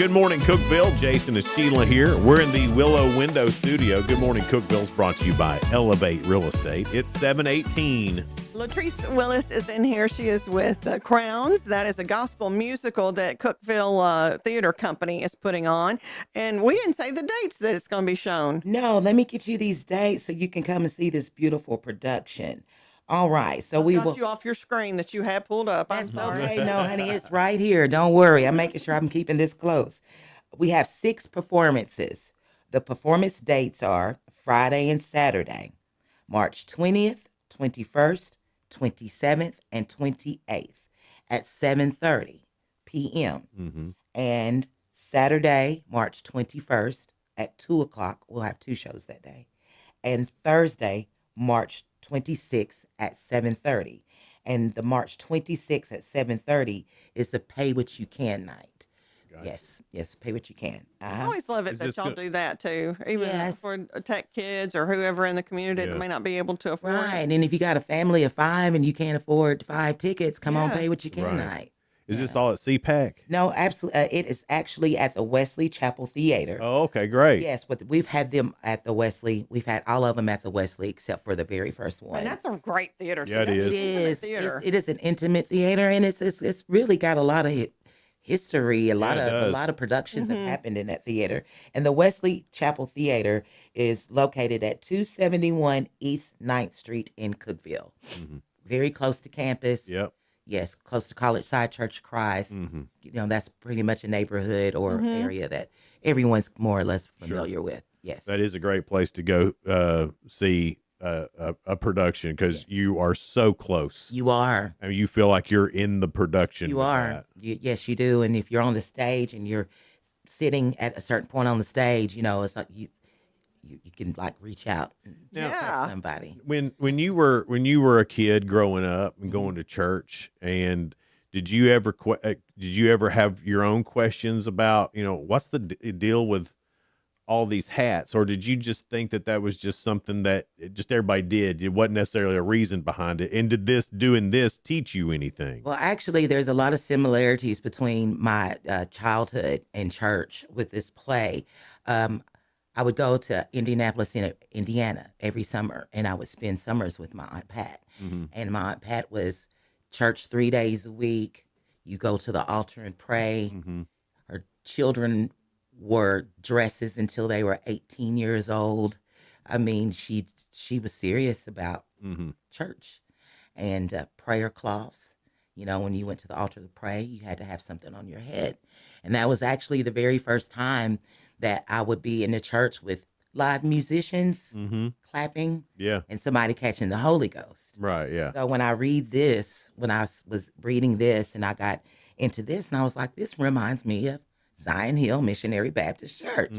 Good morning, Cookeville. Jason and Sheila here. We're in the Willow Window Studio. Good morning, Cookeville is brought to you by Elevate Real Estate. It's 7:18. Latrice Willis is in here. She is with Crowns. That is a gospel musical that Cookeville Theater Company is putting on. And we didn't say the dates that it's going to be shown. No, let me get you these dates so you can come and see this beautiful production. All right, so we got will. you off your screen that you had pulled up. I'm sorry. Okay, no, honey, it's right here. Don't worry. I'm making sure I'm keeping this close. We have 6 performances. The performance dates are Friday and Saturday, March 20th, 21st, 27th, and 28th at 7:30 p.m. And Saturday, March 21st at 2 o'clock. We'll have 2 shows that day. And Thursday, March 26th at 7:30. And the March 26th at 7:30 is the Pay What You Can night. Yes, pay what you can. I always love it that y'all do that too, even Yes. for tech kids or whoever in the community that may not be able to afford Right, it. and if you got a family of 5 and you can't afford 5 tickets, come on, Yeah. Pay What You Can Right. night. Is this all at CPAC? No, absolutely. It is actually at the Wesley Chapel Theater. Oh, okay, great. Yes, but we've had them at the Wesley. We've had all of them at the Wesley except for the very first one. And that's a great theater. Yeah, it too. That's is. an intimate It is. theater. It is an intimate theater, and it's really got a lot of history. A lot of productions have happened in that theater. And the Wesley Chapel Theater is located at 271 East 9th Street in Cookeville. Very close to campus. Yep. Yes, close to College Side Church of Christ. You know, that's pretty much a neighborhood or area that everyone's more or less familiar with. Yes. That is a great place to go see a production because you are so close. You are. I mean, you feel like you're in the production. You with are. that. Yes, you do. And if you're on the stage and you're sitting at a certain point on the stage, you know, it's like you can like reach out and touch somebody. When you were a kid growing up and going to church, and did you ever have your own questions about, you know, what's the deal with all these hats, or did you just think that was just something that just everybody did? It wasn't necessarily a reason behind it. And did doing this teach you anything? Well, actually, there's a lot of similarities between my childhood and church with this play. I would go to Indianapolis, Indiana every summer, and I would spend summers with my Aunt Pat. And my Aunt Pat was church 3 days a week. You go to the altar and pray. Her children wore dresses until they were 18 years old. I mean, she was serious about church and prayer cloths. You know, when you went to the altar to pray, you had to have something on your head. And that was actually the very first time that I would be in the church with live musicians clapping and somebody catching the Holy Ghost. Right, yeah. So when I read this, when I was reading this and I got into this, and I was like, this reminds me of Zion Hill Missionary Baptist Church.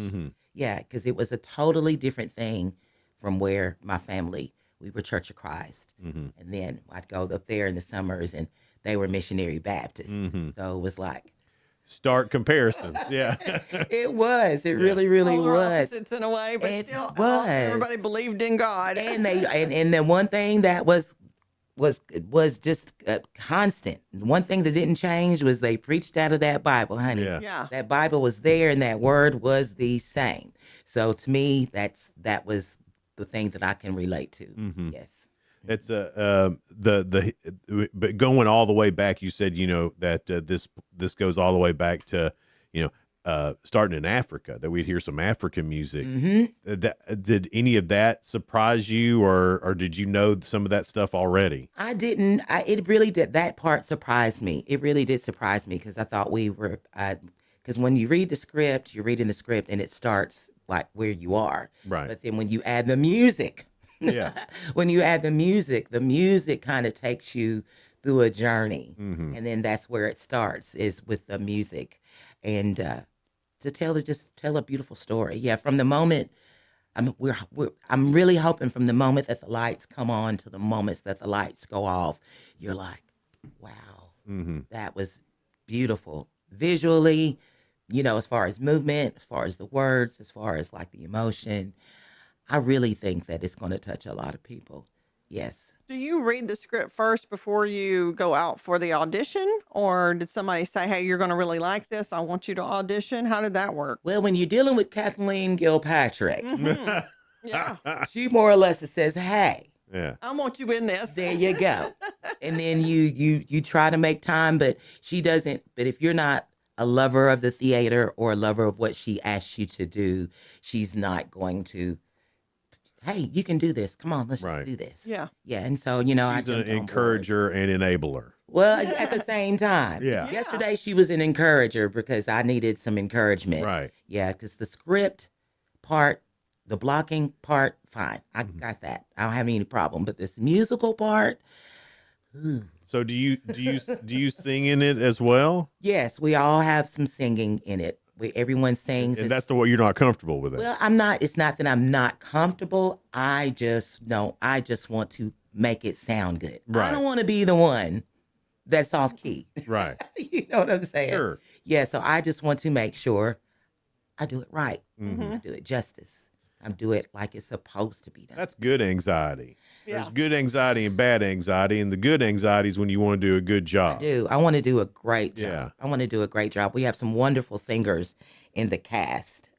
Yeah, because it was a totally different thing from where my family, we were Church of Christ. And then I'd go up there in the summers and they were Missionary Baptist. So it was like, stark comparisons. Yeah. it was. It really, really Polar was. opposites in a way, but It still, was. everybody believed in God. And they and the one thing that was just constant. One thing that didn't change was they preached out of that Bible, honey. Yeah. That Bible was there, and that word was the same. So to me, that was the thing that I can relate to. Yes. It's but going all the way back, you said, you know, that this goes all the way back to, you know, starting in Africa, that we'd hear some African music. Did any of that surprise you, or did you know some of that stuff already? I didn't. It really did. That part surprised me. It really did surprise me because I thought we were, because when you read the script, you're reading the script and it starts like where you are. Right. But then when you add the music, when you add the music kind of takes you through a journey. And then that's where it starts, is with the music. And to tell a beautiful story. Yeah, from the moment, I'm really hoping from the moment that the lights come on to the moments that the lights go off, you're like, wow, that was beautiful. Visually, you know, as far as movement, as far as the words, as far as like the emotion, I really think that it's going to touch a lot of people. Yes. Do you read the script first before you go out for the audition? Or did somebody say, hey, you're going to really like this? I want you to audition? How did that work? Well, when you're dealing with Kathleen Gilpatrick, Yeah. she more or less says, hey, Yeah. I want you in this. there you go. And then you try to make time, but she doesn't. But if you're not a lover of the theater or a lover of what she asks you to do, she's not going to, hey, you can do this. Come on, let's just do this. Yeah. Yeah. And so, you know, She's an encourager and enabler. well, at the same time. Yeah. Yesterday she was an encourager because I needed some encouragement. Right. Yeah, because the script part, the blocking part, fine. I got that. I don't have any problem. But this musical part, So do you sing in it as well? yes, we all have some singing in it. Everyone sings. And that's the way you're not comfortable with it. Well, I'm not. It's not that I'm not comfortable. I just want to make it sound good. I Right. don't want to be the one that's off key. Right. You know what I'm saying? Sure. Yeah. So I just want to make sure I do it right. Mhm. I do it justice. I do it like it's supposed to be done. That's good anxiety. Yeah. There's good anxiety and bad anxiety, and the good anxiety is when you want to do a good job. I do. I want to do a great job. Yeah. I want to do a great job. We have some wonderful singers in the cast.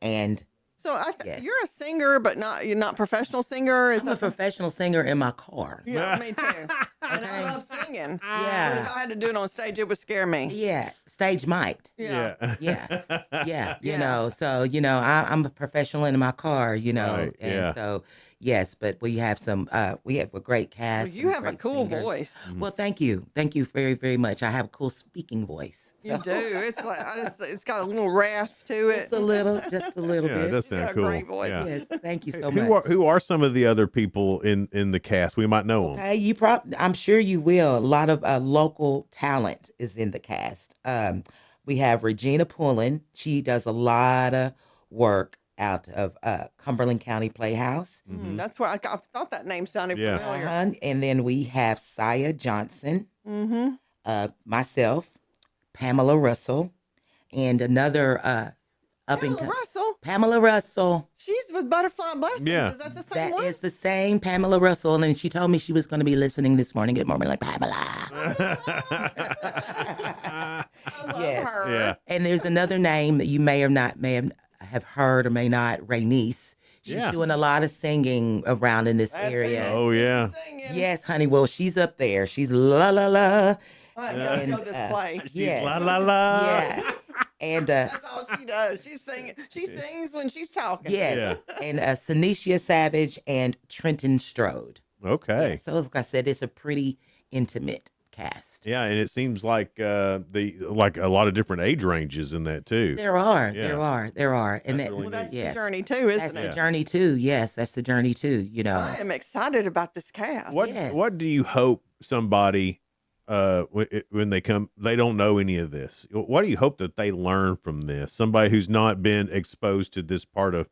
And So Yes. you're a singer, but you're not a professional singer. Is I'm a professional singer in my car. Yeah, me too. And I love singing. Yeah. But if I had to do it on stage, it would scare me. Yeah, stage mic'd. Yeah. Yeah. You know, so, you know, I'm a professional in my car, you know. Right, And yeah. so, yes, but we have we have a great cast. Well, you and have a great cool singers. voice. Well, thank you. Thank you very, very much. I have a cool speaking voice. You do. It's like it's got a little rasp to it. Just a little Yeah, bit. that sounds cool. great voice. Yeah. Yes, thank you so Who much. are some of the other people in the cast? We might know them. Okay, I'm sure you will. A lot of local talent is in the cast. We have Regina Pullen. She does a lot of work out of Cumberland County Playhouse. That's why I thought that name sounded Yeah. familiar. And then we have Saya Johnson, Mm-hmm. myself, Pamela Russell, and another up and Pamela Russell. Pamela Russell. She's with Butterfly Blessings. Yeah. Is that the same That one? is the same Pamela Russell, and she told me she was going to be listening this morning. Good morning, like Pamela. I love Yes. her. Yeah. And there's another name that you may have heard or may not, Raynice. She's Yeah. doing a lot of singing around in this That's area. it. Oh yeah. Singing. Yes, honey. Well, she's up there. She's la la la. I gotta And, go this play. She's Yes. la la la. Yeah. And That's all she does. She sings when she's talking. yes. And Sanicia Savage and Trenton Strode. Okay. Yeah, so like I said, it's a pretty intimate cast. Yeah, and it seems like a lot of different age ranges in that too. There are. Yeah. There are. And That's that, really Well, that's yes. the journey too, isn't That's it? the journey too. Yes, that's the journey too. You know. I am excited about this cast. What do you hope somebody when they come, they don't know any of this, what do you hope that they learn from this? Somebody who's not been exposed to this part of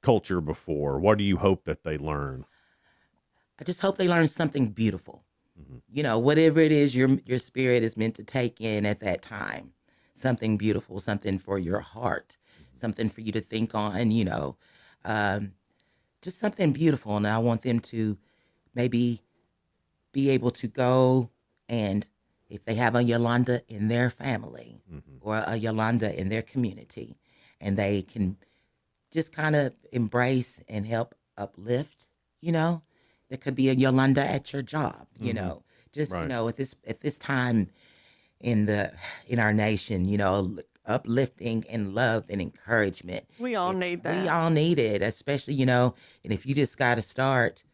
culture before, what do you hope that they learn? I just hope they learn something beautiful. You know, whatever it is your spirit is meant to take in at that time, something beautiful, something for your heart, something for you to think on, you know, just something beautiful. And I want them to maybe be able to go, and if they have a Yolanda in their family or a Yolanda in their community, and they can just kind of embrace and help uplift, you know, there could be a Yolanda at your job, you know, just, Right. you know, at this time in our nation, you know, uplifting and love and encouragement. We all need that. We all need it, especially, you know, and if you just got to start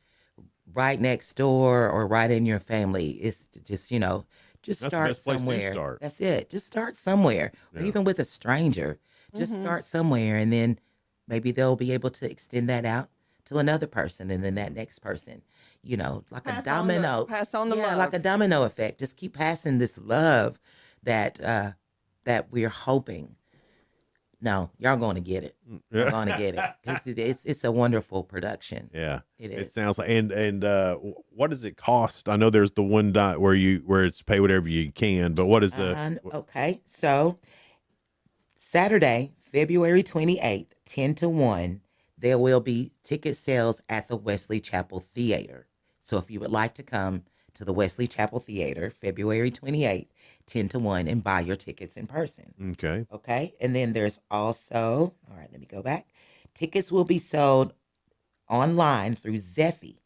right next door or right in your family, it's just, you know, just That's the start best place to somewhere. start. That's it. Just start somewhere, or Yeah. even with a stranger. Just start somewhere, and then maybe they'll be able to extend that out to another person, and then that next person. You know, like Pass a on the- domino. pass on the yeah, love. like a domino effect. Just keep passing this love that we're hoping. No, y'all going to get it. You're going to get it. It's a wonderful production. Yeah, It It is. sounds like, and what does it cost? I know there's the one dot where it's pay whatever you can, but what is the? Okay, so Saturday, February 28th, 10 to 1, there will be ticket sales at the Wesley Chapel Theater. So if you would like to come to the Wesley Chapel Theater, February 28th, 10 to 1, and buy your tickets in person. Okay. Okay. And then there's also, all right, let me go back. Tickets will be sold online through Zeffy.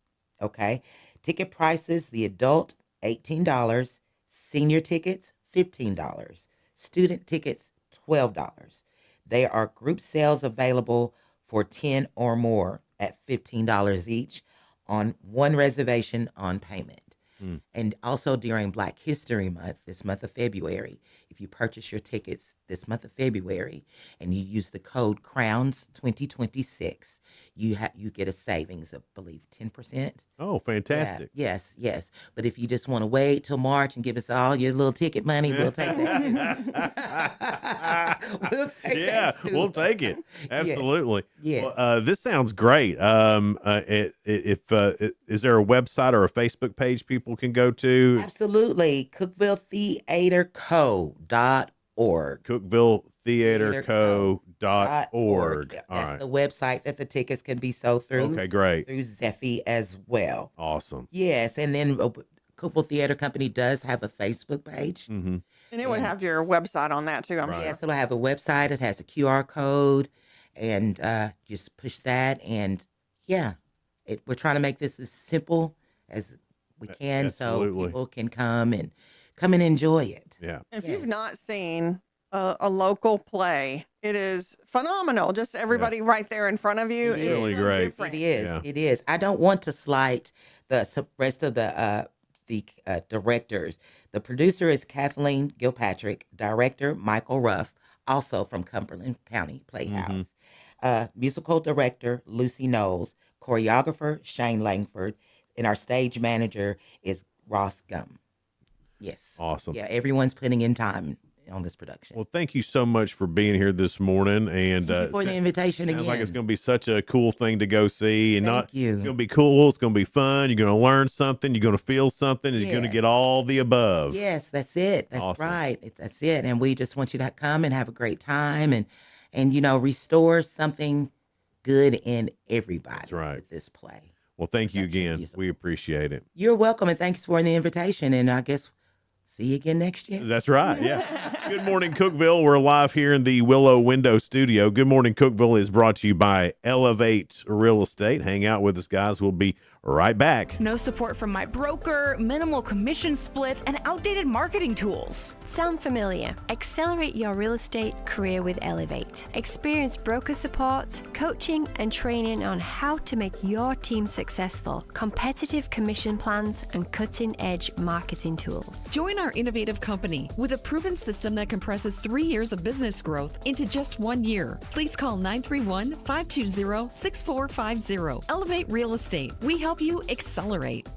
Okay. Ticket prices, the adult, $18. Senior tickets, $15. Student tickets, $12. There are group sales available for 10 or more at $15 each on one reservation on payment. And also during Black History Month, this month of February, if you purchase your tickets this month of February and you use the code CROWNS2026, you get a savings of, I believe, 10%. Oh, fantastic. Yeah, yes. But if you just want to wait till March and give us all your little ticket money, we'll take that too. We'll take that too. We'll take it. Absolutely. Yes. Well, this sounds great. Is there a website or a Facebook page people can go to? Absolutely. CookevilleTheaterCo.org. CookevilleTheaterCo.org. That's the website that the tickets can be sold through. Okay, great. Through Zeffy as well. Awesome. Yes, and then Cookeville Theater Company does have a Facebook page. Mm-hmm. And it would have your website on that too, I'm sure. Yes, it'll have a website. It has a QR code, and just push that. And yeah, we're trying to make this as simple as we can, so people can come and enjoy it. Yeah. If you've not seen a local play, it is phenomenal. Just everybody right there in front of you. It is really great. It is. It is. I don't want to slight the rest of the directors. The producer is Kathleen Gilpatrick, director Michael Ruff, also from Cumberland County Playhouse. Musical director Lucy Knowles, choreographer Shane Langford, and our stage manager is Ross Gum. Yes. Awesome. Yeah, everyone's putting in time on this production. Well, thank you so much for being here this morning, and Thank you for the invitation sounds again. like it's going to be such a cool thing to go see, and Thank you. It's going to be cool. It's going to be fun. You're going to learn something. You're going to feel something. And you're going to get all the above. Yes, that's it. That's Awesome. right. That's it. And we just want you to come and have a great time, and restore something good in everybody. That's right. With this play. Well, thank you again. We appreciate it. You're welcome, and thanks for the invitation. And I guess see you again next year. That's right. Yeah. Good morning, Cookeville. We're live here in the Willow Window Studio. Good morning, Cookeville is brought to you by Elevate Real Estate. Hang out with us, guys. We'll be right back. No support from my broker, minimal commission splits, and outdated marketing tools. Sound familiar? Accelerate your real estate career with Elevate. Experience broker support, coaching, and training on how to make your team successful, competitive commission plans, and cutting-edge marketing tools. Join our innovative company with a proven system that compresses 3 years of business growth into just 1 year. Please call 931-520-6450. Elevate Real Estate. We help you accelerate.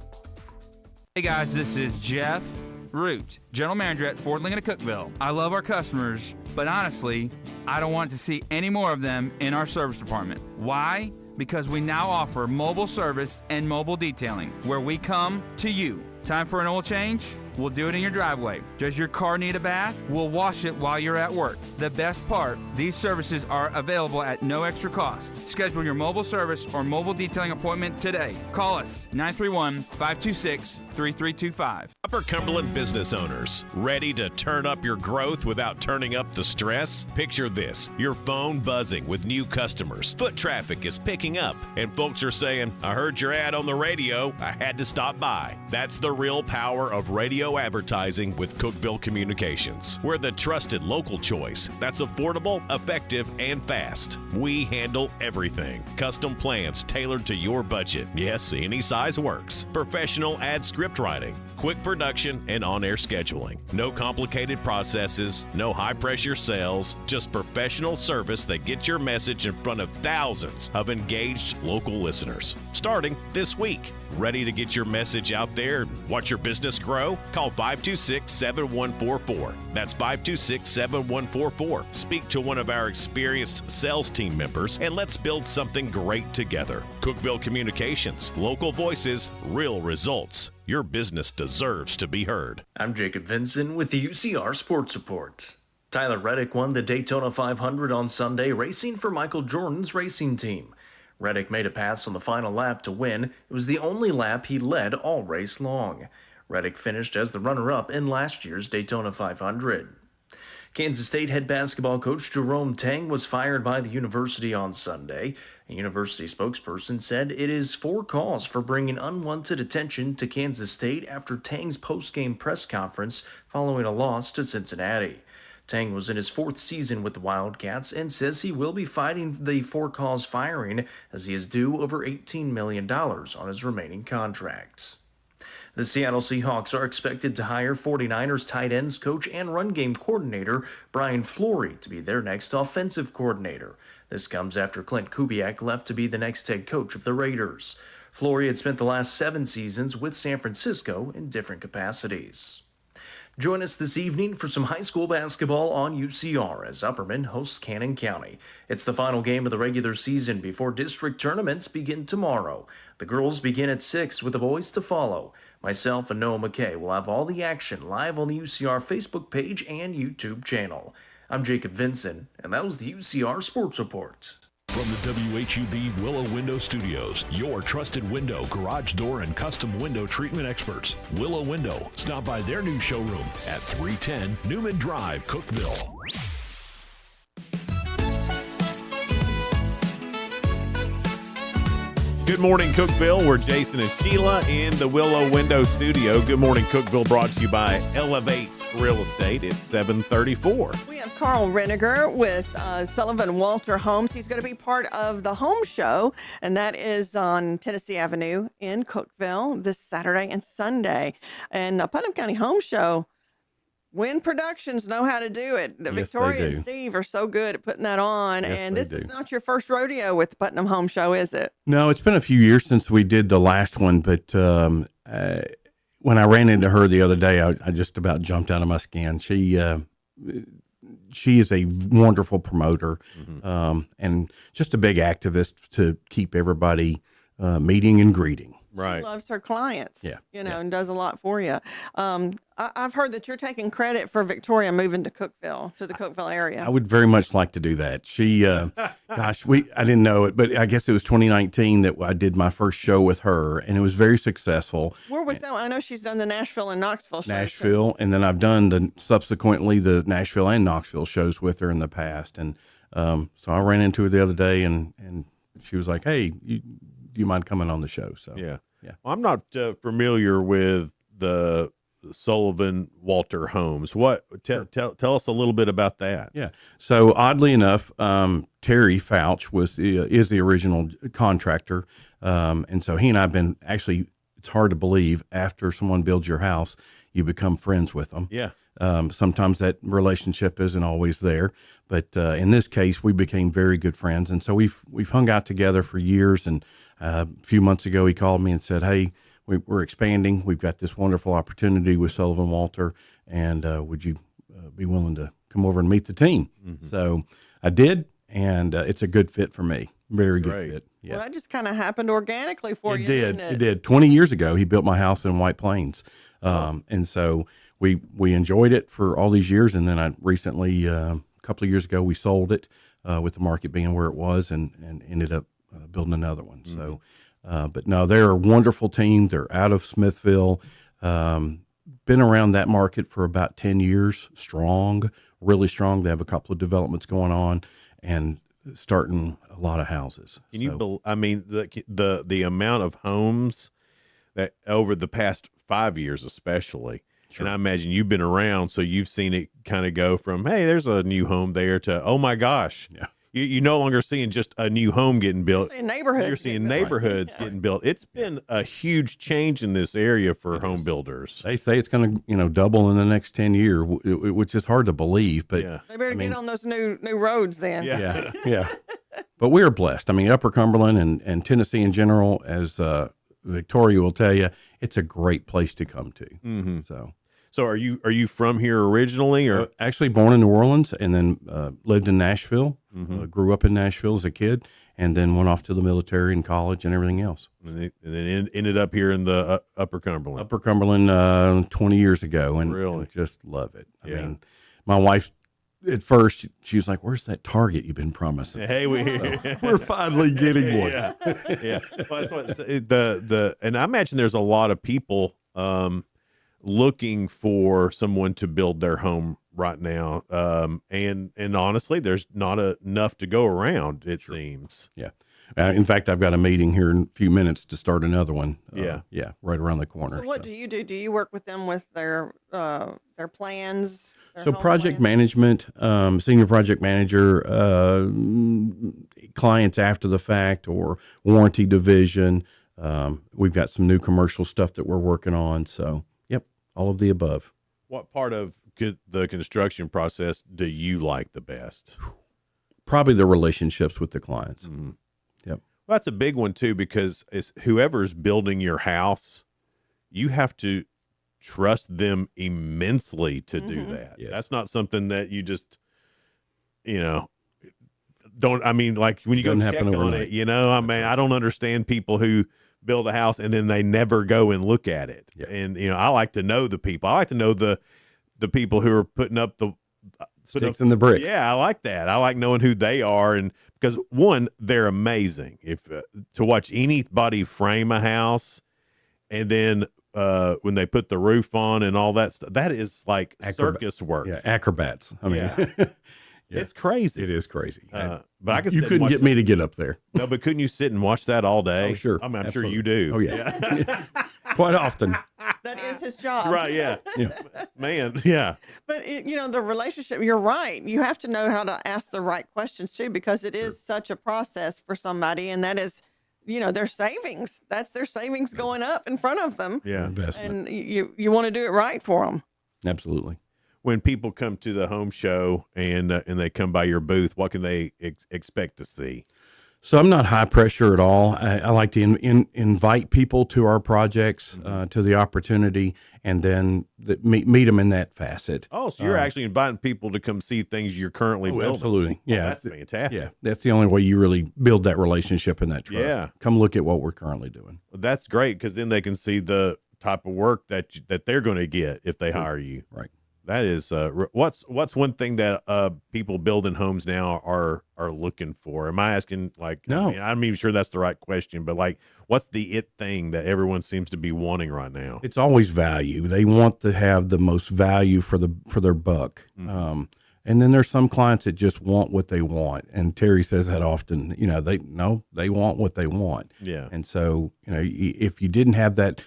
Hey guys, this is Jeff Root, General Manager at Ford Lincoln of Cookeville. I love our customers, but honestly, I don't want to see any more of them in our service department. Why? Because we now offer mobile service and mobile detailing, where we come to you. Time for an oil change? We'll do it in your driveway. Does your car need a bath? We'll wash it while you're at work. The best part, these services are available at no extra cost. Schedule your mobile service or mobile detailing appointment today. Call us 931-526-3325. Upper Cumberland business owners, ready to turn up your growth without turning up the stress? Picture this, your phone buzzing with new customers. Foot traffic is picking up, and folks are saying, I heard your ad on the radio, I had to stop by. That's the real power of radio advertising with Cookeville Communications. We're the trusted local choice that's affordable, effective, and fast. We handle everything. Custom plans tailored to your budget. Yes, any size works. Professional ad script writing, quick production, and on-air scheduling. No complicated processes, no high-pressure sales, just professional service that gets your message in front of thousands of engaged local listeners. Starting this week. Ready to get your message out there and watch your business grow? Call 526-7144. That's 526-7144. Speak to one of our experienced sales team members and let's build something great together. Cookeville Communications, local voices, real results. Your business deserves to be heard. I'm Jacob Vinson with the UCR Sports Report. Tyler Reddick won the Daytona 500 on Sunday, racing for Michael Jordan's racing team. Reddick made a pass on the final lap to win. It was the only lap he led all race long. Reddick finished as the runner-up in last year's Daytona 500. Kansas State head basketball coach Jerome Tang was fired by the university on Sunday. A university spokesperson said it is for cause for bringing unwanted attention to Kansas State after Tang's post-game press conference following a loss to Cincinnati. Tang was in his 4th season with the Wildcats and says he will be fighting the for-cause firing as he is due over $18 million on his remaining contract. The Seattle Seahawks are expected to hire 49ers tight ends coach and run game coordinator Brian Fleury to be their next offensive coordinator. This comes after Clint Kubiak left to be the next head coach of the Raiders. Fleury had spent the last 7 seasons with San Francisco in different capacities. Join us this evening for some high school basketball on UCR as Upperman hosts Cannon County. It's the final game of the regular season before district tournaments begin tomorrow. The girls begin at 6 with the boys to follow. Myself and Noah McKay will have all the action live on the UCR Facebook page and YouTube channel. I'm Jacob Vinson, and that was the UCR Sports Report. From the WHUB Willow Window Studios, your trusted window, garage door, and custom window treatment experts. Willow Window. Stop by their new showroom at 310 Newman Drive, Cookeville. Good morning, Cookeville. We're Jason and Sheila in the Willow Window Studio. Good morning, Cookeville, brought to you by Elevate Real Estate. It's 7:34. We have Carl Reniger with Sullivan Walter Homes. He's going to be part of the home show, and that is on Tennessee Avenue in Cookeville this Saturday and Sunday. And the Putnam County Home Show, Wynn Productions know how to do it. Victoria and Steve are so good at putting that on. Yes, and they this is do. not your first rodeo with the Putnam Home Show, is it? No, it's been a few years since we did the last one, but when I ran into her the other day, I just about jumped out of my skin. She is a wonderful promoter, and just a big activist to keep everybody meeting and greeting. Right. She loves her clients, Yeah. and does a lot for you. I've heard that you're taking credit for Victoria moving to Cookeville, to the Cookeville area. I would very much like to do that. She, gosh, I didn't know it, but I guess it was 2019 that I did my first show with her, and it was very successful. Where was that? I know she's done the Nashville and Knoxville shows. Nashville, and then I've done subsequently the Nashville and Knoxville shows with her in the past, and so I ran into her the other day, and she was like, "Hey, do you mind coming on the show?" So Yeah. yeah. Well, I'm not familiar with the Sullivan Walter Homes. Tell us a little bit about that. Yeah. So oddly enough, Terry Fouch is the original contractor, and so he and I've been actually. It's hard to believe after someone builds your house, you become friends with them. Yeah. Sometimes that relationship isn't always there, but in this case, we became very good friends, and so we've hung out together for years. And a few months ago, he called me and said, "Hey, we're expanding. We've got this wonderful opportunity with Sullivan Walter, and would you be willing to come over and meet the team?" So I did, and it's a good fit for me. Very good fit. Yeah. Well, that just kind of happened organically for you. Did. Didn't it? It did. 20 years ago, he built my house in White Plains. And so we enjoyed it for all these years. And then I recently, a couple of years ago, we sold it with the market being where it was and ended up building another one. So, but no, they're a wonderful team. They're out of Smithville. Been around that market for about 10 years. Strong, really strong. They have a couple of developments going on and starting a lot of houses. Can you? I mean, the amount of homes that over the past 5 years, especially. Sure. And I imagine you've been around, so you've seen it kind of go from, hey, there's a new home there to, oh my gosh. Yeah. You're no longer seeing just a new home getting built. You're seeing neighborhoods getting built. It's been a huge change in this area for home builders. They say it's going to, double in the next 10 years, which is hard to believe. But They better get on those new roads then. Yeah. But we are blessed. I mean, Upper Cumberland and Tennessee in general, as Victoria will tell you, it's a great place to come to. Mm-hmm. So are you from here originally, or actually born in New Orleans and then lived in Nashville? Grew up in Nashville as a kid, and then went off to the military and college and everything else. And then ended up here in the Upper Cumberland. Upper Cumberland 20 years ago, and really and just love it. I mean, my wife at first she was like, "Where's that target you've been promising?" Hey, we're finally getting one. Yeah, yeah. Well, that's what and I imagine there's a lot of people looking for someone to build their home right now. And honestly, there's not enough to go around. It seems. Yeah. In fact, I've got a meeting here in a few minutes to start another one. Yeah. Right around the corner. So what do you do? Do you work with them with their plans? So project management, senior project manager, clients after the fact, or warranty division. We've got some new commercial stuff that we're working on. So, yep, all of the above. What part of the construction process do you like the best? Probably the relationships with the clients. Mm-hmm. Yep. Well, that's a big one too, because it's whoever's building your house, you have to trust them immensely to do that. Yes. That's not something that you just, don't. I mean, like when you go check on overnight. it, I mean, I don't understand people who build a house and then they never go and look at it. Yeah. And I like to know the people. I like to know the people who are putting up the sticks in the bricks. Yeah, I like that. I like knowing who they are, and because one, they're amazing. If to watch anybody frame a house, and then when they put the roof on and all that stuff, that is like circus work. Yeah, acrobats. I mean, yeah. It's crazy. It is crazy. But I could you couldn't get me to get up there. No, but couldn't you sit and watch that all day? Oh, sure. I mean, I'm Absolutely. sure you do. Oh, yeah. Quite often. That is his job. Right, yeah. Man, yeah. But, the relationship, you're right. You have to know how to ask the right questions, too, because it is such a process for somebody, and that is, their savings. That's their savings going up in front of them. Yeah. Investment. And you want to do it right for them. Absolutely. When people come to the home show and they come by your booth, what can they expect to see? So I'm not high pressure at all. I like to invite people to our projects, to the opportunity, and then meet them in that facet. Oh, so you're actually inviting people to come see things you're currently building. Absolutely. Yeah. Oh, that's fantastic. Yeah. That's the only way you really build that relationship and that trust. Yeah. Come look at what we're currently doing. That's great, because then they can see the type of work that they're going to get if they hire you. Right. That is what's one thing that people building homes now are looking for? Am I asking No. I mean, I'm even sure that's the right question, but what's the it thing that everyone seems to be wanting right now? It's always value. They want to have the most value for their buck. Mm-hmm. And then there's some clients that just want what they want. And Terry says that often, they want what they want. Yeah. And so, if you didn't have that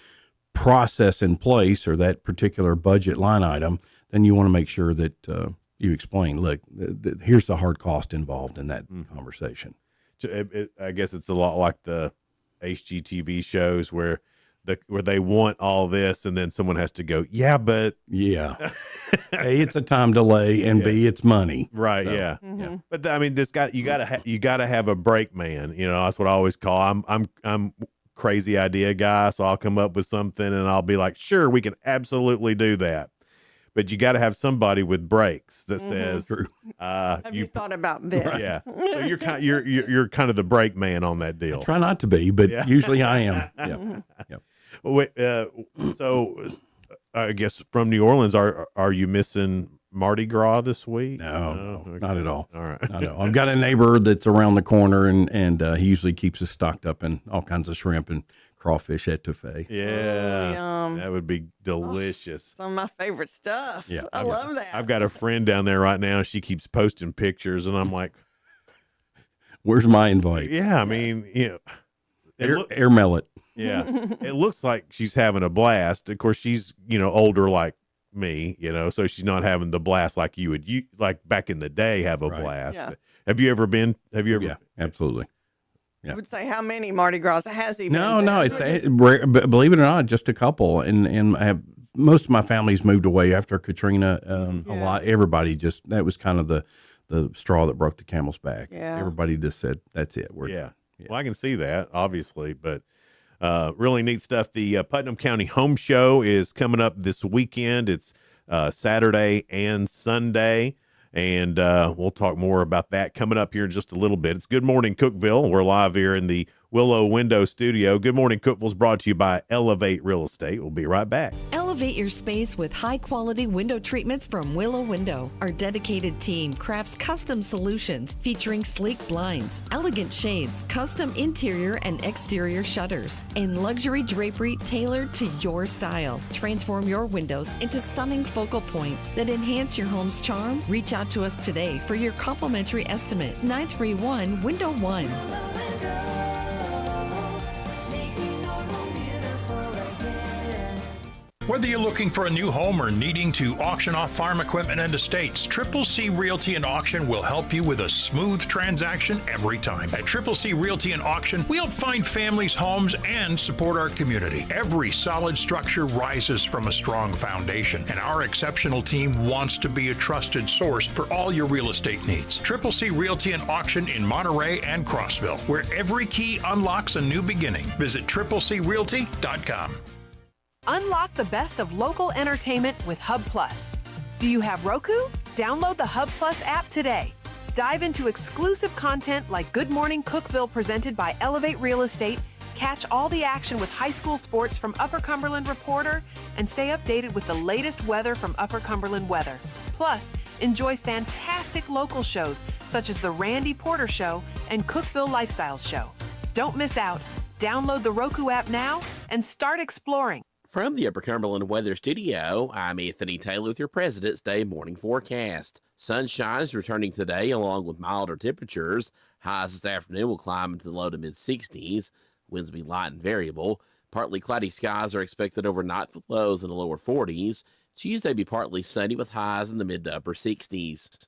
process in place or that particular budget line item, then you want to make sure that you explain, look, here's the hard cost involved in that conversation. I guess it's a lot like the HGTV shows where they want all this, and then someone has to go, yeah, but yeah, A, it's a time delay, and B, it's money. Right. So, yeah. Mm-hmm. But I mean, you gotta have a break man. That's what I always call. I'm crazy idea guy, so I'll come up with something and I'll be like, sure, we can absolutely do that. But you got to have somebody with brakes that says, Have you thought about this? Yeah. So you're kind of the brake man on that deal. I try not to be, but usually I am. Yeah. Yep. Wait, so I guess from New Orleans, are you missing Mardi Gras this week? No, Okay. not at all. All right. Not at all. I've got a neighbor that's around the corner, and he usually keeps us stocked up in all kinds of shrimp and crawfish etouffee. Yeah. Yum. That would be delicious. Some of my favorite stuff. Yeah, I love that. I've got a friend down there right now. She keeps posting pictures, and I'm like, Where's my invite? yeah, I mean, Airmail it. yeah, it looks like she's having a blast. Of course, she's, older like me, so she's not having the blast like you like back in the day have a Right. blast. Yeah. Have you ever been? Yeah, absolutely. I would say how many Mardi Gras has he been No, to? it's rare, believe it or not, just a couple, and I have, most of my family's moved away after Katrina. A lot, everybody that was kind of the straw that broke the camel's back. Yeah. Everybody just said, "That's it." Yeah. Well, I can see that, obviously, but really neat stuff. The Putnam County Home Show is coming up this weekend. It's Saturday and Sunday. And we'll talk more about that coming up here in just a little bit. It's Good Morning Cookeville. We're live here in the Willow Window Studio. Good Morning Cookeville is brought to you by Elevate Real Estate. We'll be right back. Elevate Elevate your space with high-quality window treatments from Willow Window. Our dedicated team crafts custom solutions featuring sleek blinds, elegant shades, custom interior and exterior shutters, and luxury drapery tailored to your style. Transform your windows into stunning focal points that enhance your home's charm. Reach out to us today for your complimentary estimate. 931-WINDOW-1. Whether you're looking for a new home or needing to auction off farm equipment and estates, Triple C Realty and Auction will help you with a smooth transaction every time. At Triple C Realty and Auction, we help find families, homes, and support our community. Every solid structure rises from a strong foundation, and our exceptional team wants to be a trusted source for all your real estate needs. Triple C Realty and Auction in Monterey and Crossville, where every key unlocks a new beginning. Visit triplecrealty.com. Unlock the best of local entertainment with Hub Plus. Do you have Roku? Download the Hub Plus app today. Dive into exclusive content like Good Morning Cookeville presented by Elevate Real Estate, catch all the action with high school sports from Upper Cumberland Reporter, and stay updated with the latest weather from Upper Cumberland Weather. Plus, enjoy fantastic local shows such as The Randy Porter Show and Cookeville Lifestyles Show. Don't miss out. Download the Roku app now and start exploring. From the Upper Cumberland Weather Studio, I'm Anthony Taylor with your President's Day morning forecast. Sunshine is returning today along with milder temperatures. Highs this afternoon will climb into the low to mid-60s. Winds will be light and variable. Partly cloudy skies are expected overnight with lows in the lower 40s. Tuesday will be partly sunny with highs in the mid to upper 60s.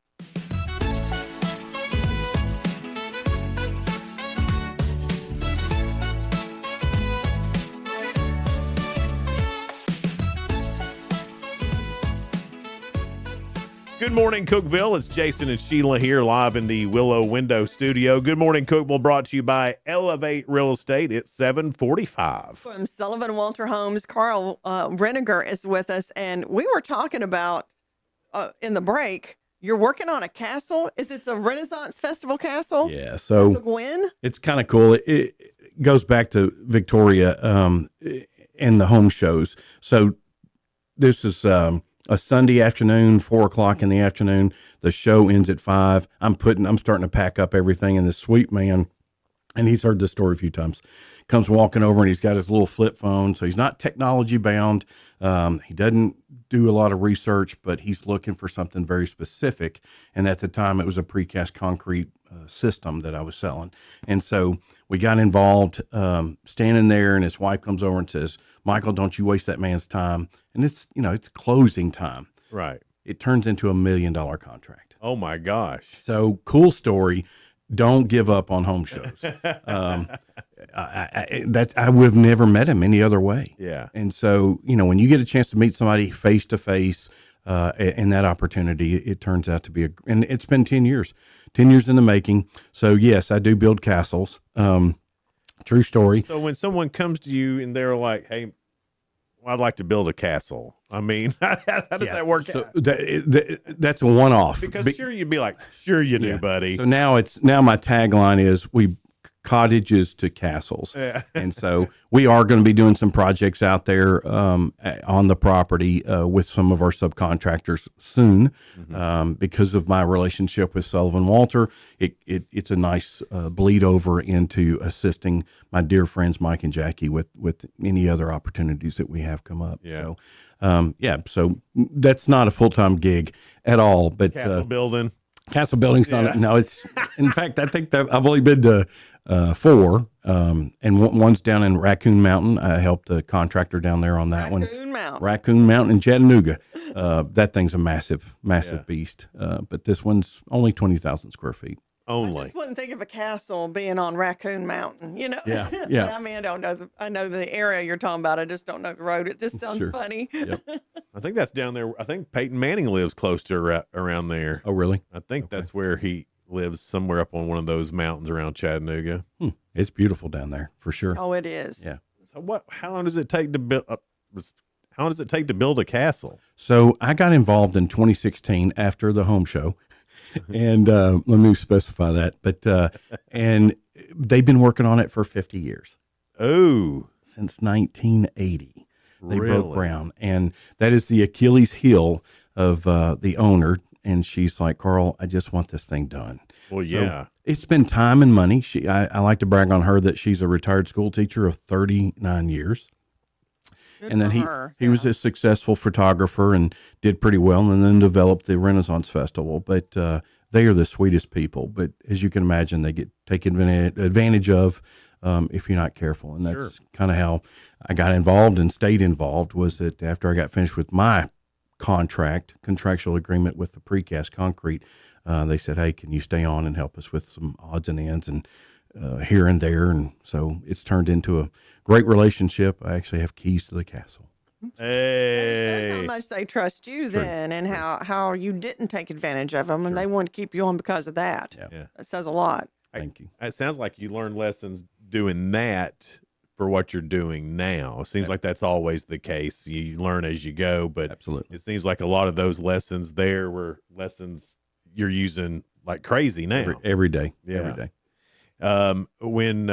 Good morning, Cookeville. It's Jason and Sheila here live in the Willow Window Studio. Good morning, Cookeville, brought to you by Elevate Real Estate. It's 7:45. From Sullivan Walter Homes, Carl Reniger is with us, and we were talking about in the break, you're working on a castle. Is it a Renaissance Festival castle? Yeah, so Castle Gwen? It's kind of cool. It goes back to Victoria and the home shows. So this is a Sunday afternoon, 4:00 in the afternoon. The show ends at 5. I'm starting to pack up everything, and this sweet man, and he's heard this story a few times, comes walking over and he's got his little flip phone. So he's not technology bound. He doesn't do a lot of research, but he's looking for something very specific. And at the time it was a precast concrete system that I was selling. And so we got involved, standing there, and his wife comes over and says, "Michael, don't you waste that man's time." And it's closing time. Right. It turns into $1 million contract. Oh my gosh. So cool story. Don't give up on home shows. I would have never met him any other way. Yeah. And so, when you get a chance to meet somebody face to face, in that opportunity, it turns out to be and it's been 10 years in the making. So yes, I do build castles. True story. So when someone comes to you and they're like, "Hey, I'd like to build a castle," I mean, how does that work? So that's a one-off. Because sure, you'd be like, "Sure you do, buddy." So now my tagline is cottages to castles. Yeah. And so we are going to be doing some projects out there on the property with some of our subcontractors soon. Because of my relationship with Sullivan Walter, it's a nice bleed over into assisting my dear friends Mike and Jackie with any other opportunities that we have come up. Yeah. So so that's not a full-time gig at all. But castle building's not. No, it's in fact I think that I've only been to 4, and one's down in Raccoon Mountain. I helped a contractor down there on that one. Raccoon Mountain in Chattanooga. That thing's a massive beast. But this one's only 20,000 square feet. I just wouldn't think of a castle being on Raccoon Mountain, Yeah. I mean, I don't know. I know the area you're talking about. I just don't know the road. It just sounds funny. Yep. I think that's down there. I think Peyton Manning lives close to around there. Oh, really? I think that's where he lives, somewhere up on one of those mountains around Chattanooga. It's beautiful down there for sure. Oh, it is. Yeah. So how long does it take to build? How long does it take to build a castle? So I got involved in 2016 after the home show, and let me specify that. But and they've been working on it for 50 years. Oh, since 1980. They Really? broke ground, and that is the Achilles heel of the owner. And she's like, Carl, I just want this thing done. Well, So yeah. it's been time and money. I like to brag on her that she's a retired school teacher of 39 years. And then he was a successful photographer and did pretty well, and then developed the Renaissance Festival. But they are the sweetest people. But as you can imagine, they get taken advantage of if you're not careful. And that's kind of how I got involved and stayed involved, was that after I got finished with my contractual agreement with the precast concrete, they said, hey, can you stay on and help us with some odds and ends and here and there. And so it's turned into a great relationship. I actually have keys to the castle. Hey. That's how much they trust you then, and how you didn't take advantage of them, and they want to keep you on because of that. Yeah. That says a lot. Thank you. It sounds like you learned lessons doing that for what you're doing now. It seems like that's always the case. You learn as you go, but absolutely, it seems like a lot of those lessons there were lessons you're using like crazy now. Every day. Yeah. Every day. When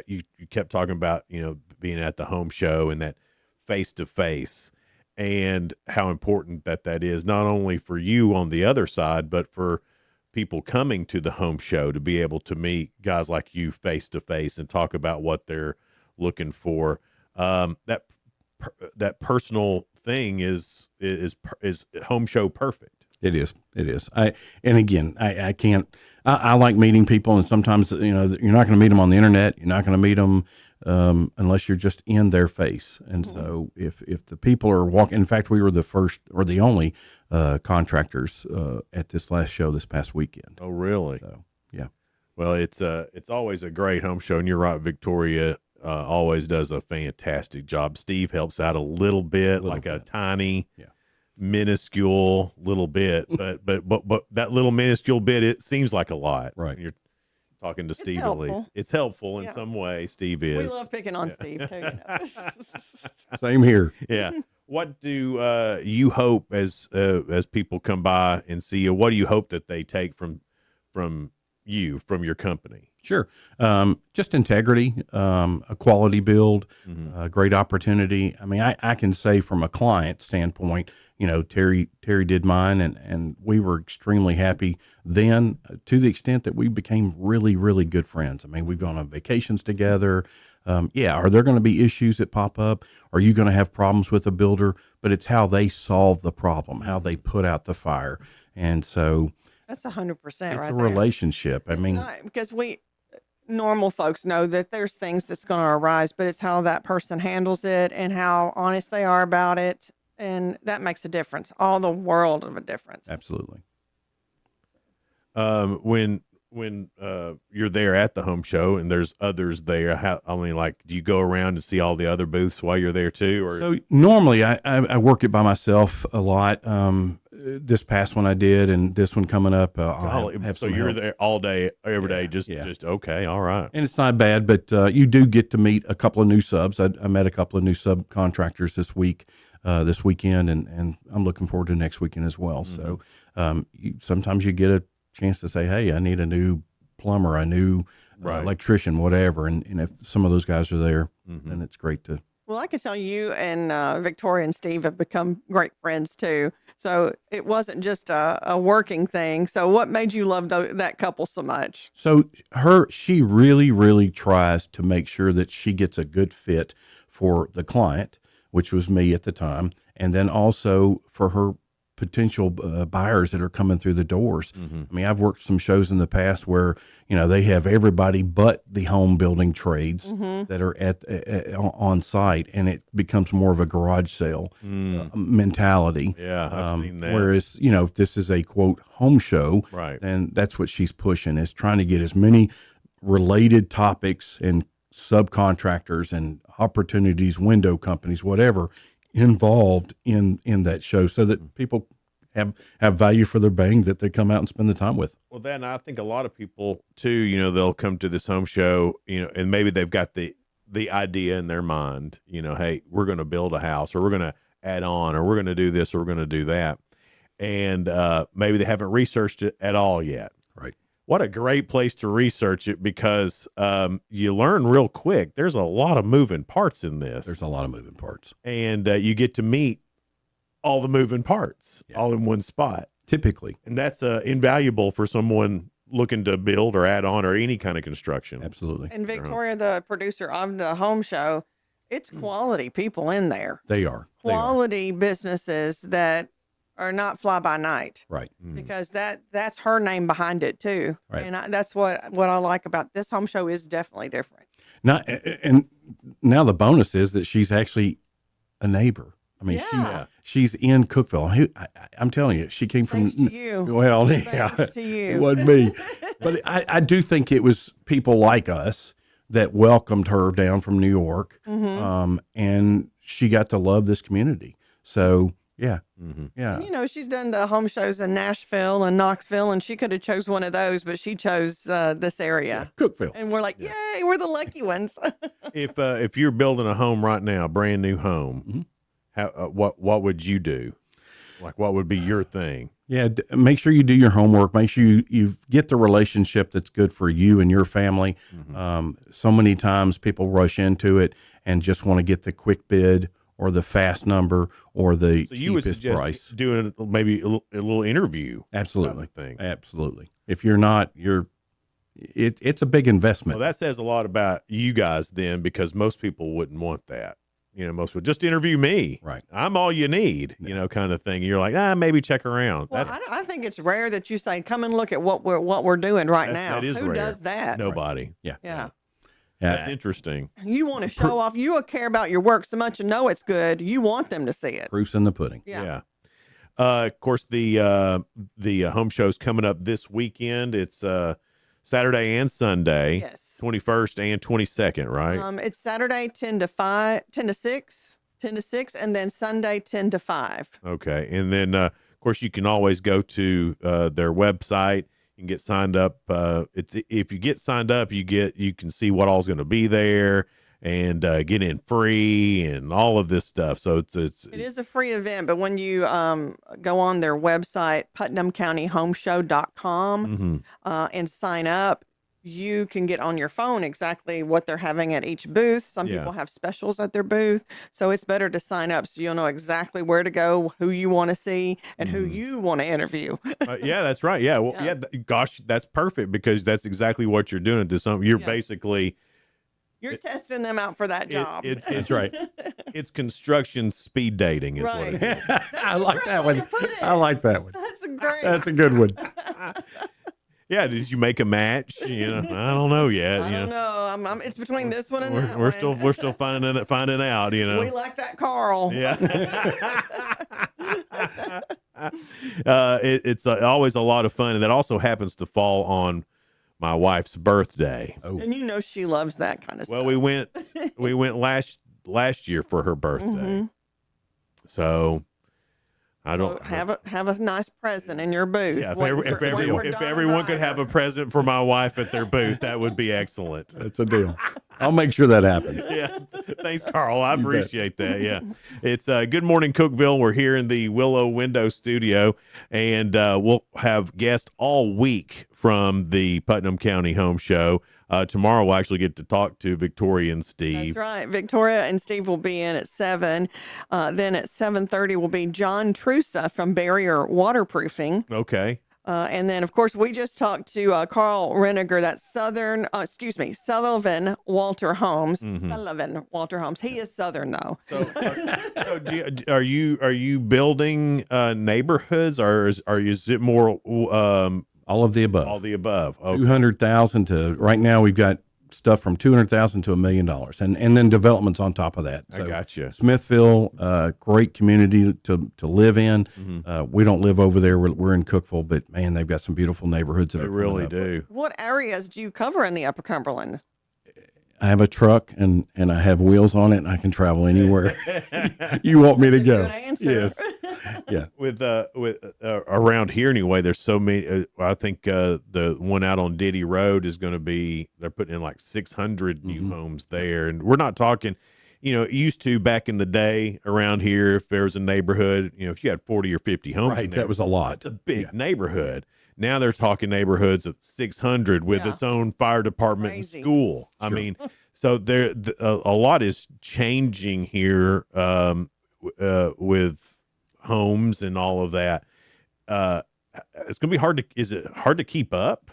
you kept talking about, being at the home show and that face to face, and how important that is, not only for you on the other side, but for people coming to the home show to be able to meet guys like you face to face and talk about what they're looking for. That personal thing is home show perfect. It is. I can't, I like meeting people, and sometimes, you're not going to meet them on the internet. You're not going to meet them unless you're just in their face. And so if the people are walking, in fact, we were the first or the only contractors at this last show this past weekend. Oh, really? So, yeah. Well, it's always a great home show, and you're right, Victoria always does a fantastic job. Steve helps out a little bit, a tiny, minuscule little bit, but that little minuscule bit, it seems like a lot. Right. When you're talking to Steve, at least it's helpful in some way. Steve is. We love picking on Steve too. Same here. Yeah. What do you hope as people come by and see you? What do you hope that they take from your company? Sure. Just integrity, a quality build, a great opportunity. I mean, I can say from a client standpoint, Terry did mine, and we were extremely happy then, to the extent that we became really, really good friends. I mean, we've gone on vacations together. Are there going to be issues that pop up? Are you going to have problems with a builder? But it's how they solve the problem, how they put out the fire. And so that's 100% it's right a there. relationship. I mean, because normal folks know that there's things that's going to arise, but it's how that person handles it and how honest they are about it. And that makes a difference, all the world of a difference. Absolutely. When you're there at the home show and there's others there, do you go around and see all the other booths while you're there too? Or so normally I work it by myself a lot. This past one I did, and this one coming up, I'll have some you're help. there all day, every day, just okay, all right. And it's not bad, but you do get to meet a couple of new subs. I met a couple of new subcontractors this weekend, and I'm looking forward to next weekend as well. So sometimes you get a chance to say, hey, I need a new plumber, a new electrician, whatever. And if some of those guys are there, then it's great to. Well, I can tell you and Victoria and Steve have become great friends too. So it wasn't just a working thing. So what made you love that couple so much? So she really, really tries to make sure that she gets a good fit for the client, which was me at the time, and then also for her potential buyers that are coming through the doors. I mean, I've worked some shows in the past where, they have everybody but the home building trades that are on site, and it becomes more of a garage sale mentality. Yeah, I've seen that. Whereas, if this is a quote home show, right, then that's what she's pushing, is trying to get as many related topics and subcontractors and opportunities, window companies, whatever, involved in that show, so that people have value for their bang that they come out and spend the time with. Well, then I think a lot of people too, they'll come to this home show, and maybe they've got the idea in their mind, hey, we're going to build a house, or we're going to add on, or we're going to do this, or we're going to do that. And maybe they haven't researched it at all yet. Right. What a great place to research it, because you learn real quick. There's a lot of moving parts in this. There's a lot of moving parts. And you get to meet all the moving parts all in one spot. Typically. And that's invaluable for someone looking to build or add on or any kind of construction. Absolutely. And Victoria, the producer of the home show, it's quality people in there. They are. Quality businesses that are not fly by night. Right. Because that's her name behind it too. Right. And that's what I like about this home show is definitely different. And now the bonus is that she's actually a neighbor. I mean, she's in Cookeville. I'm telling you, she came from. Thanks to you. Well, Thanks to you. It wasn't me. But I do think it was people like us that welcomed her down from New York, and she got to love this community. So yeah, yeah. And, you know, she's done the home shows in Nashville and Knoxville, and she could have chose one of those, but she chose this area, Cookeville. And we're like, yay, we're the lucky ones. If you're building a home right now, a brand new home, how what would you do? Like, what would be your thing? Yeah, make sure you do your homework. Make sure you get the relationship that's good for you and your family. So many times people rush into it and just want to get the quick bid or the fast number or the So you would cheapest suggest price. doing maybe a little interview. Absolutely. type of thing. Absolutely. If you're not, it's a big investment. Well, that says a lot about you guys then, because most people wouldn't want that. You know, most would just interview me. Right. I'm all you need, you know, kind of thing. And you're like, maybe check around. Well, I think it's rare that you say, come and look at what we're doing right now. That is Who rare. does that? Nobody. Yeah. Yeah. That's interesting. You want to show off. You care about your work so much and know it's good. You want them to see it. Proof's in the pudding. Yeah. Of course, the home show's coming up this weekend. It's Saturday and Sunday. Yes. 21st and 22nd, right? It's Saturday 10 to 6, and then Sunday 10 to 5. Okay. And then, of course, you can always go to their website and get signed up. If you get signed up, you can see what all's going to be there and get in free and all of this stuff. So it is a free event, but when you go on their website, PutnamCountyHomeshow.com, and sign up, you can get on your phone exactly what they're having at each booth. Some people have specials at their booth. So it's better to sign up so you'll know exactly where to go, who you want to see, and who you want to interview. yeah, that's right. Yeah. Well, gosh, that's perfect, because that's exactly what you're doing to some. You're basically. You're testing them out for that job. It's right. It's construction speed dating is what it is. I like that one. I like that one. That's a good one. Yeah, did you make a match? You know, I don't know yet. I don't know. It's between this one and that We're one. we're still finding out. You know, We like that Carl. Yeah. It's always a lot of fun, and that also happens to fall on my wife's birthday. And you know she loves that kind of stuff. Well, we went last year for her birthday, so. I don't have a nice present in your booth. Yeah, if everyone could have a present for my wife at their booth, that would be excellent. That's a deal. I'll make sure that happens. Yeah. Thanks, Carl. I appreciate that. Yeah. It's Good Morning Cookeville. We're here in the Willow Window Studio, and we'll have guests all week from the Putnam County Home Show. Tomorrow we'll actually get to talk to Victoria and Steve. That's right. Victoria and Steve will be in at 7. Then at 7:30 will be John Trusa from Barrier Waterproofing. Okay. And then, of course, we just talked to Carl Reniger, that's Sullivan Walter Homes. Sullivan Walter Homes. He is Southern, though. So are you building neighborhoods, or is it more all of the above? All the above. Okay. 200,000 to right now. We've got stuff from 200,000 to $1 million, and then developments on top of that. So I got you. Smithville, great community to live in. We don't live over there. We're in Cookeville, but man, they've got some beautiful neighborhoods. They really do. What areas do you cover in the Upper Cumberland? I have a truck and I have wheels on it, and I can travel anywhere you want me to go. Good answer. Yes. Yeah. With around here anyway, there's so many. I think the one out on Diddy Road is going to be. They're putting in like 600 new homes there, and we're not talking. You know, it used to back in the day around here, if there was a neighborhood, you know, if you had 40 or 50 homes, Right, in there, that was a lot. It's a big neighborhood. Now they're talking neighborhoods of 600 with its own fire department and school. I mean, so a lot is changing here with homes and all of that. It's going to be hard to. Is it hard to keep up?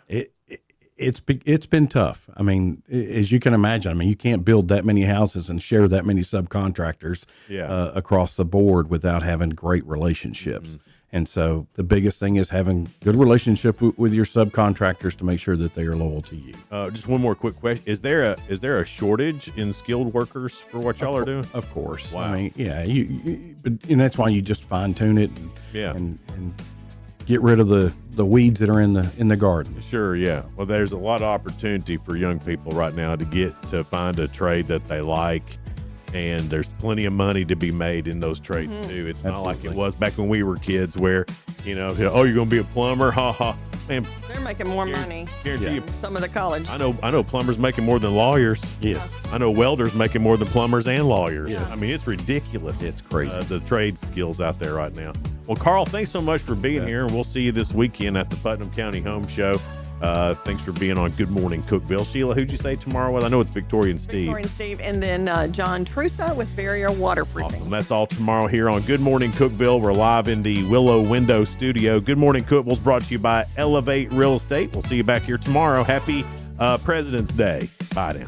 It's been tough. I mean, as you can imagine, I mean, you can't build that many houses and share that many subcontractors across the board without having great relationships. Mm-hmm. And so the biggest thing is having good relationship with your subcontractors to make sure that they are loyal to you. Just one more quick question: Is there a shortage in skilled workers for what y'all are doing? Of course. Wow. I mean, yeah, and that's why you just fine tune it and get rid of the weeds that are in the garden. Sure, yeah. Well, there's a lot of opportunity for young people right now to find a trade that they like, and there's plenty of money to be made in those trades too. It's not like it was back when we were kids, where you're going to be a plumber, ha ha. Man, they're making more money. Guarantee you, some of the college. I know plumbers making more than lawyers. Yes. I know welders making more than plumbers and lawyers. Yes. I mean, it's ridiculous. It's crazy. The trade skills out there right now. Well, Carl, thanks so much for being here, and we'll see you this weekend at the Putnam County Home Show. Thanks for being on Good Morning Cookeville. Sheila, who'd you say tomorrow was? I know it's Victoria and Steve. Victoria and Steve, and then John Trusa with Barrier Waterproofing. Awesome. That's all tomorrow here on Good Morning Cookeville. We're live in the Willow Window Studio. Good Morning Cookeville's brought to you by Elevate Real Estate. We'll see you back here tomorrow. Happy President's Day. Bye now.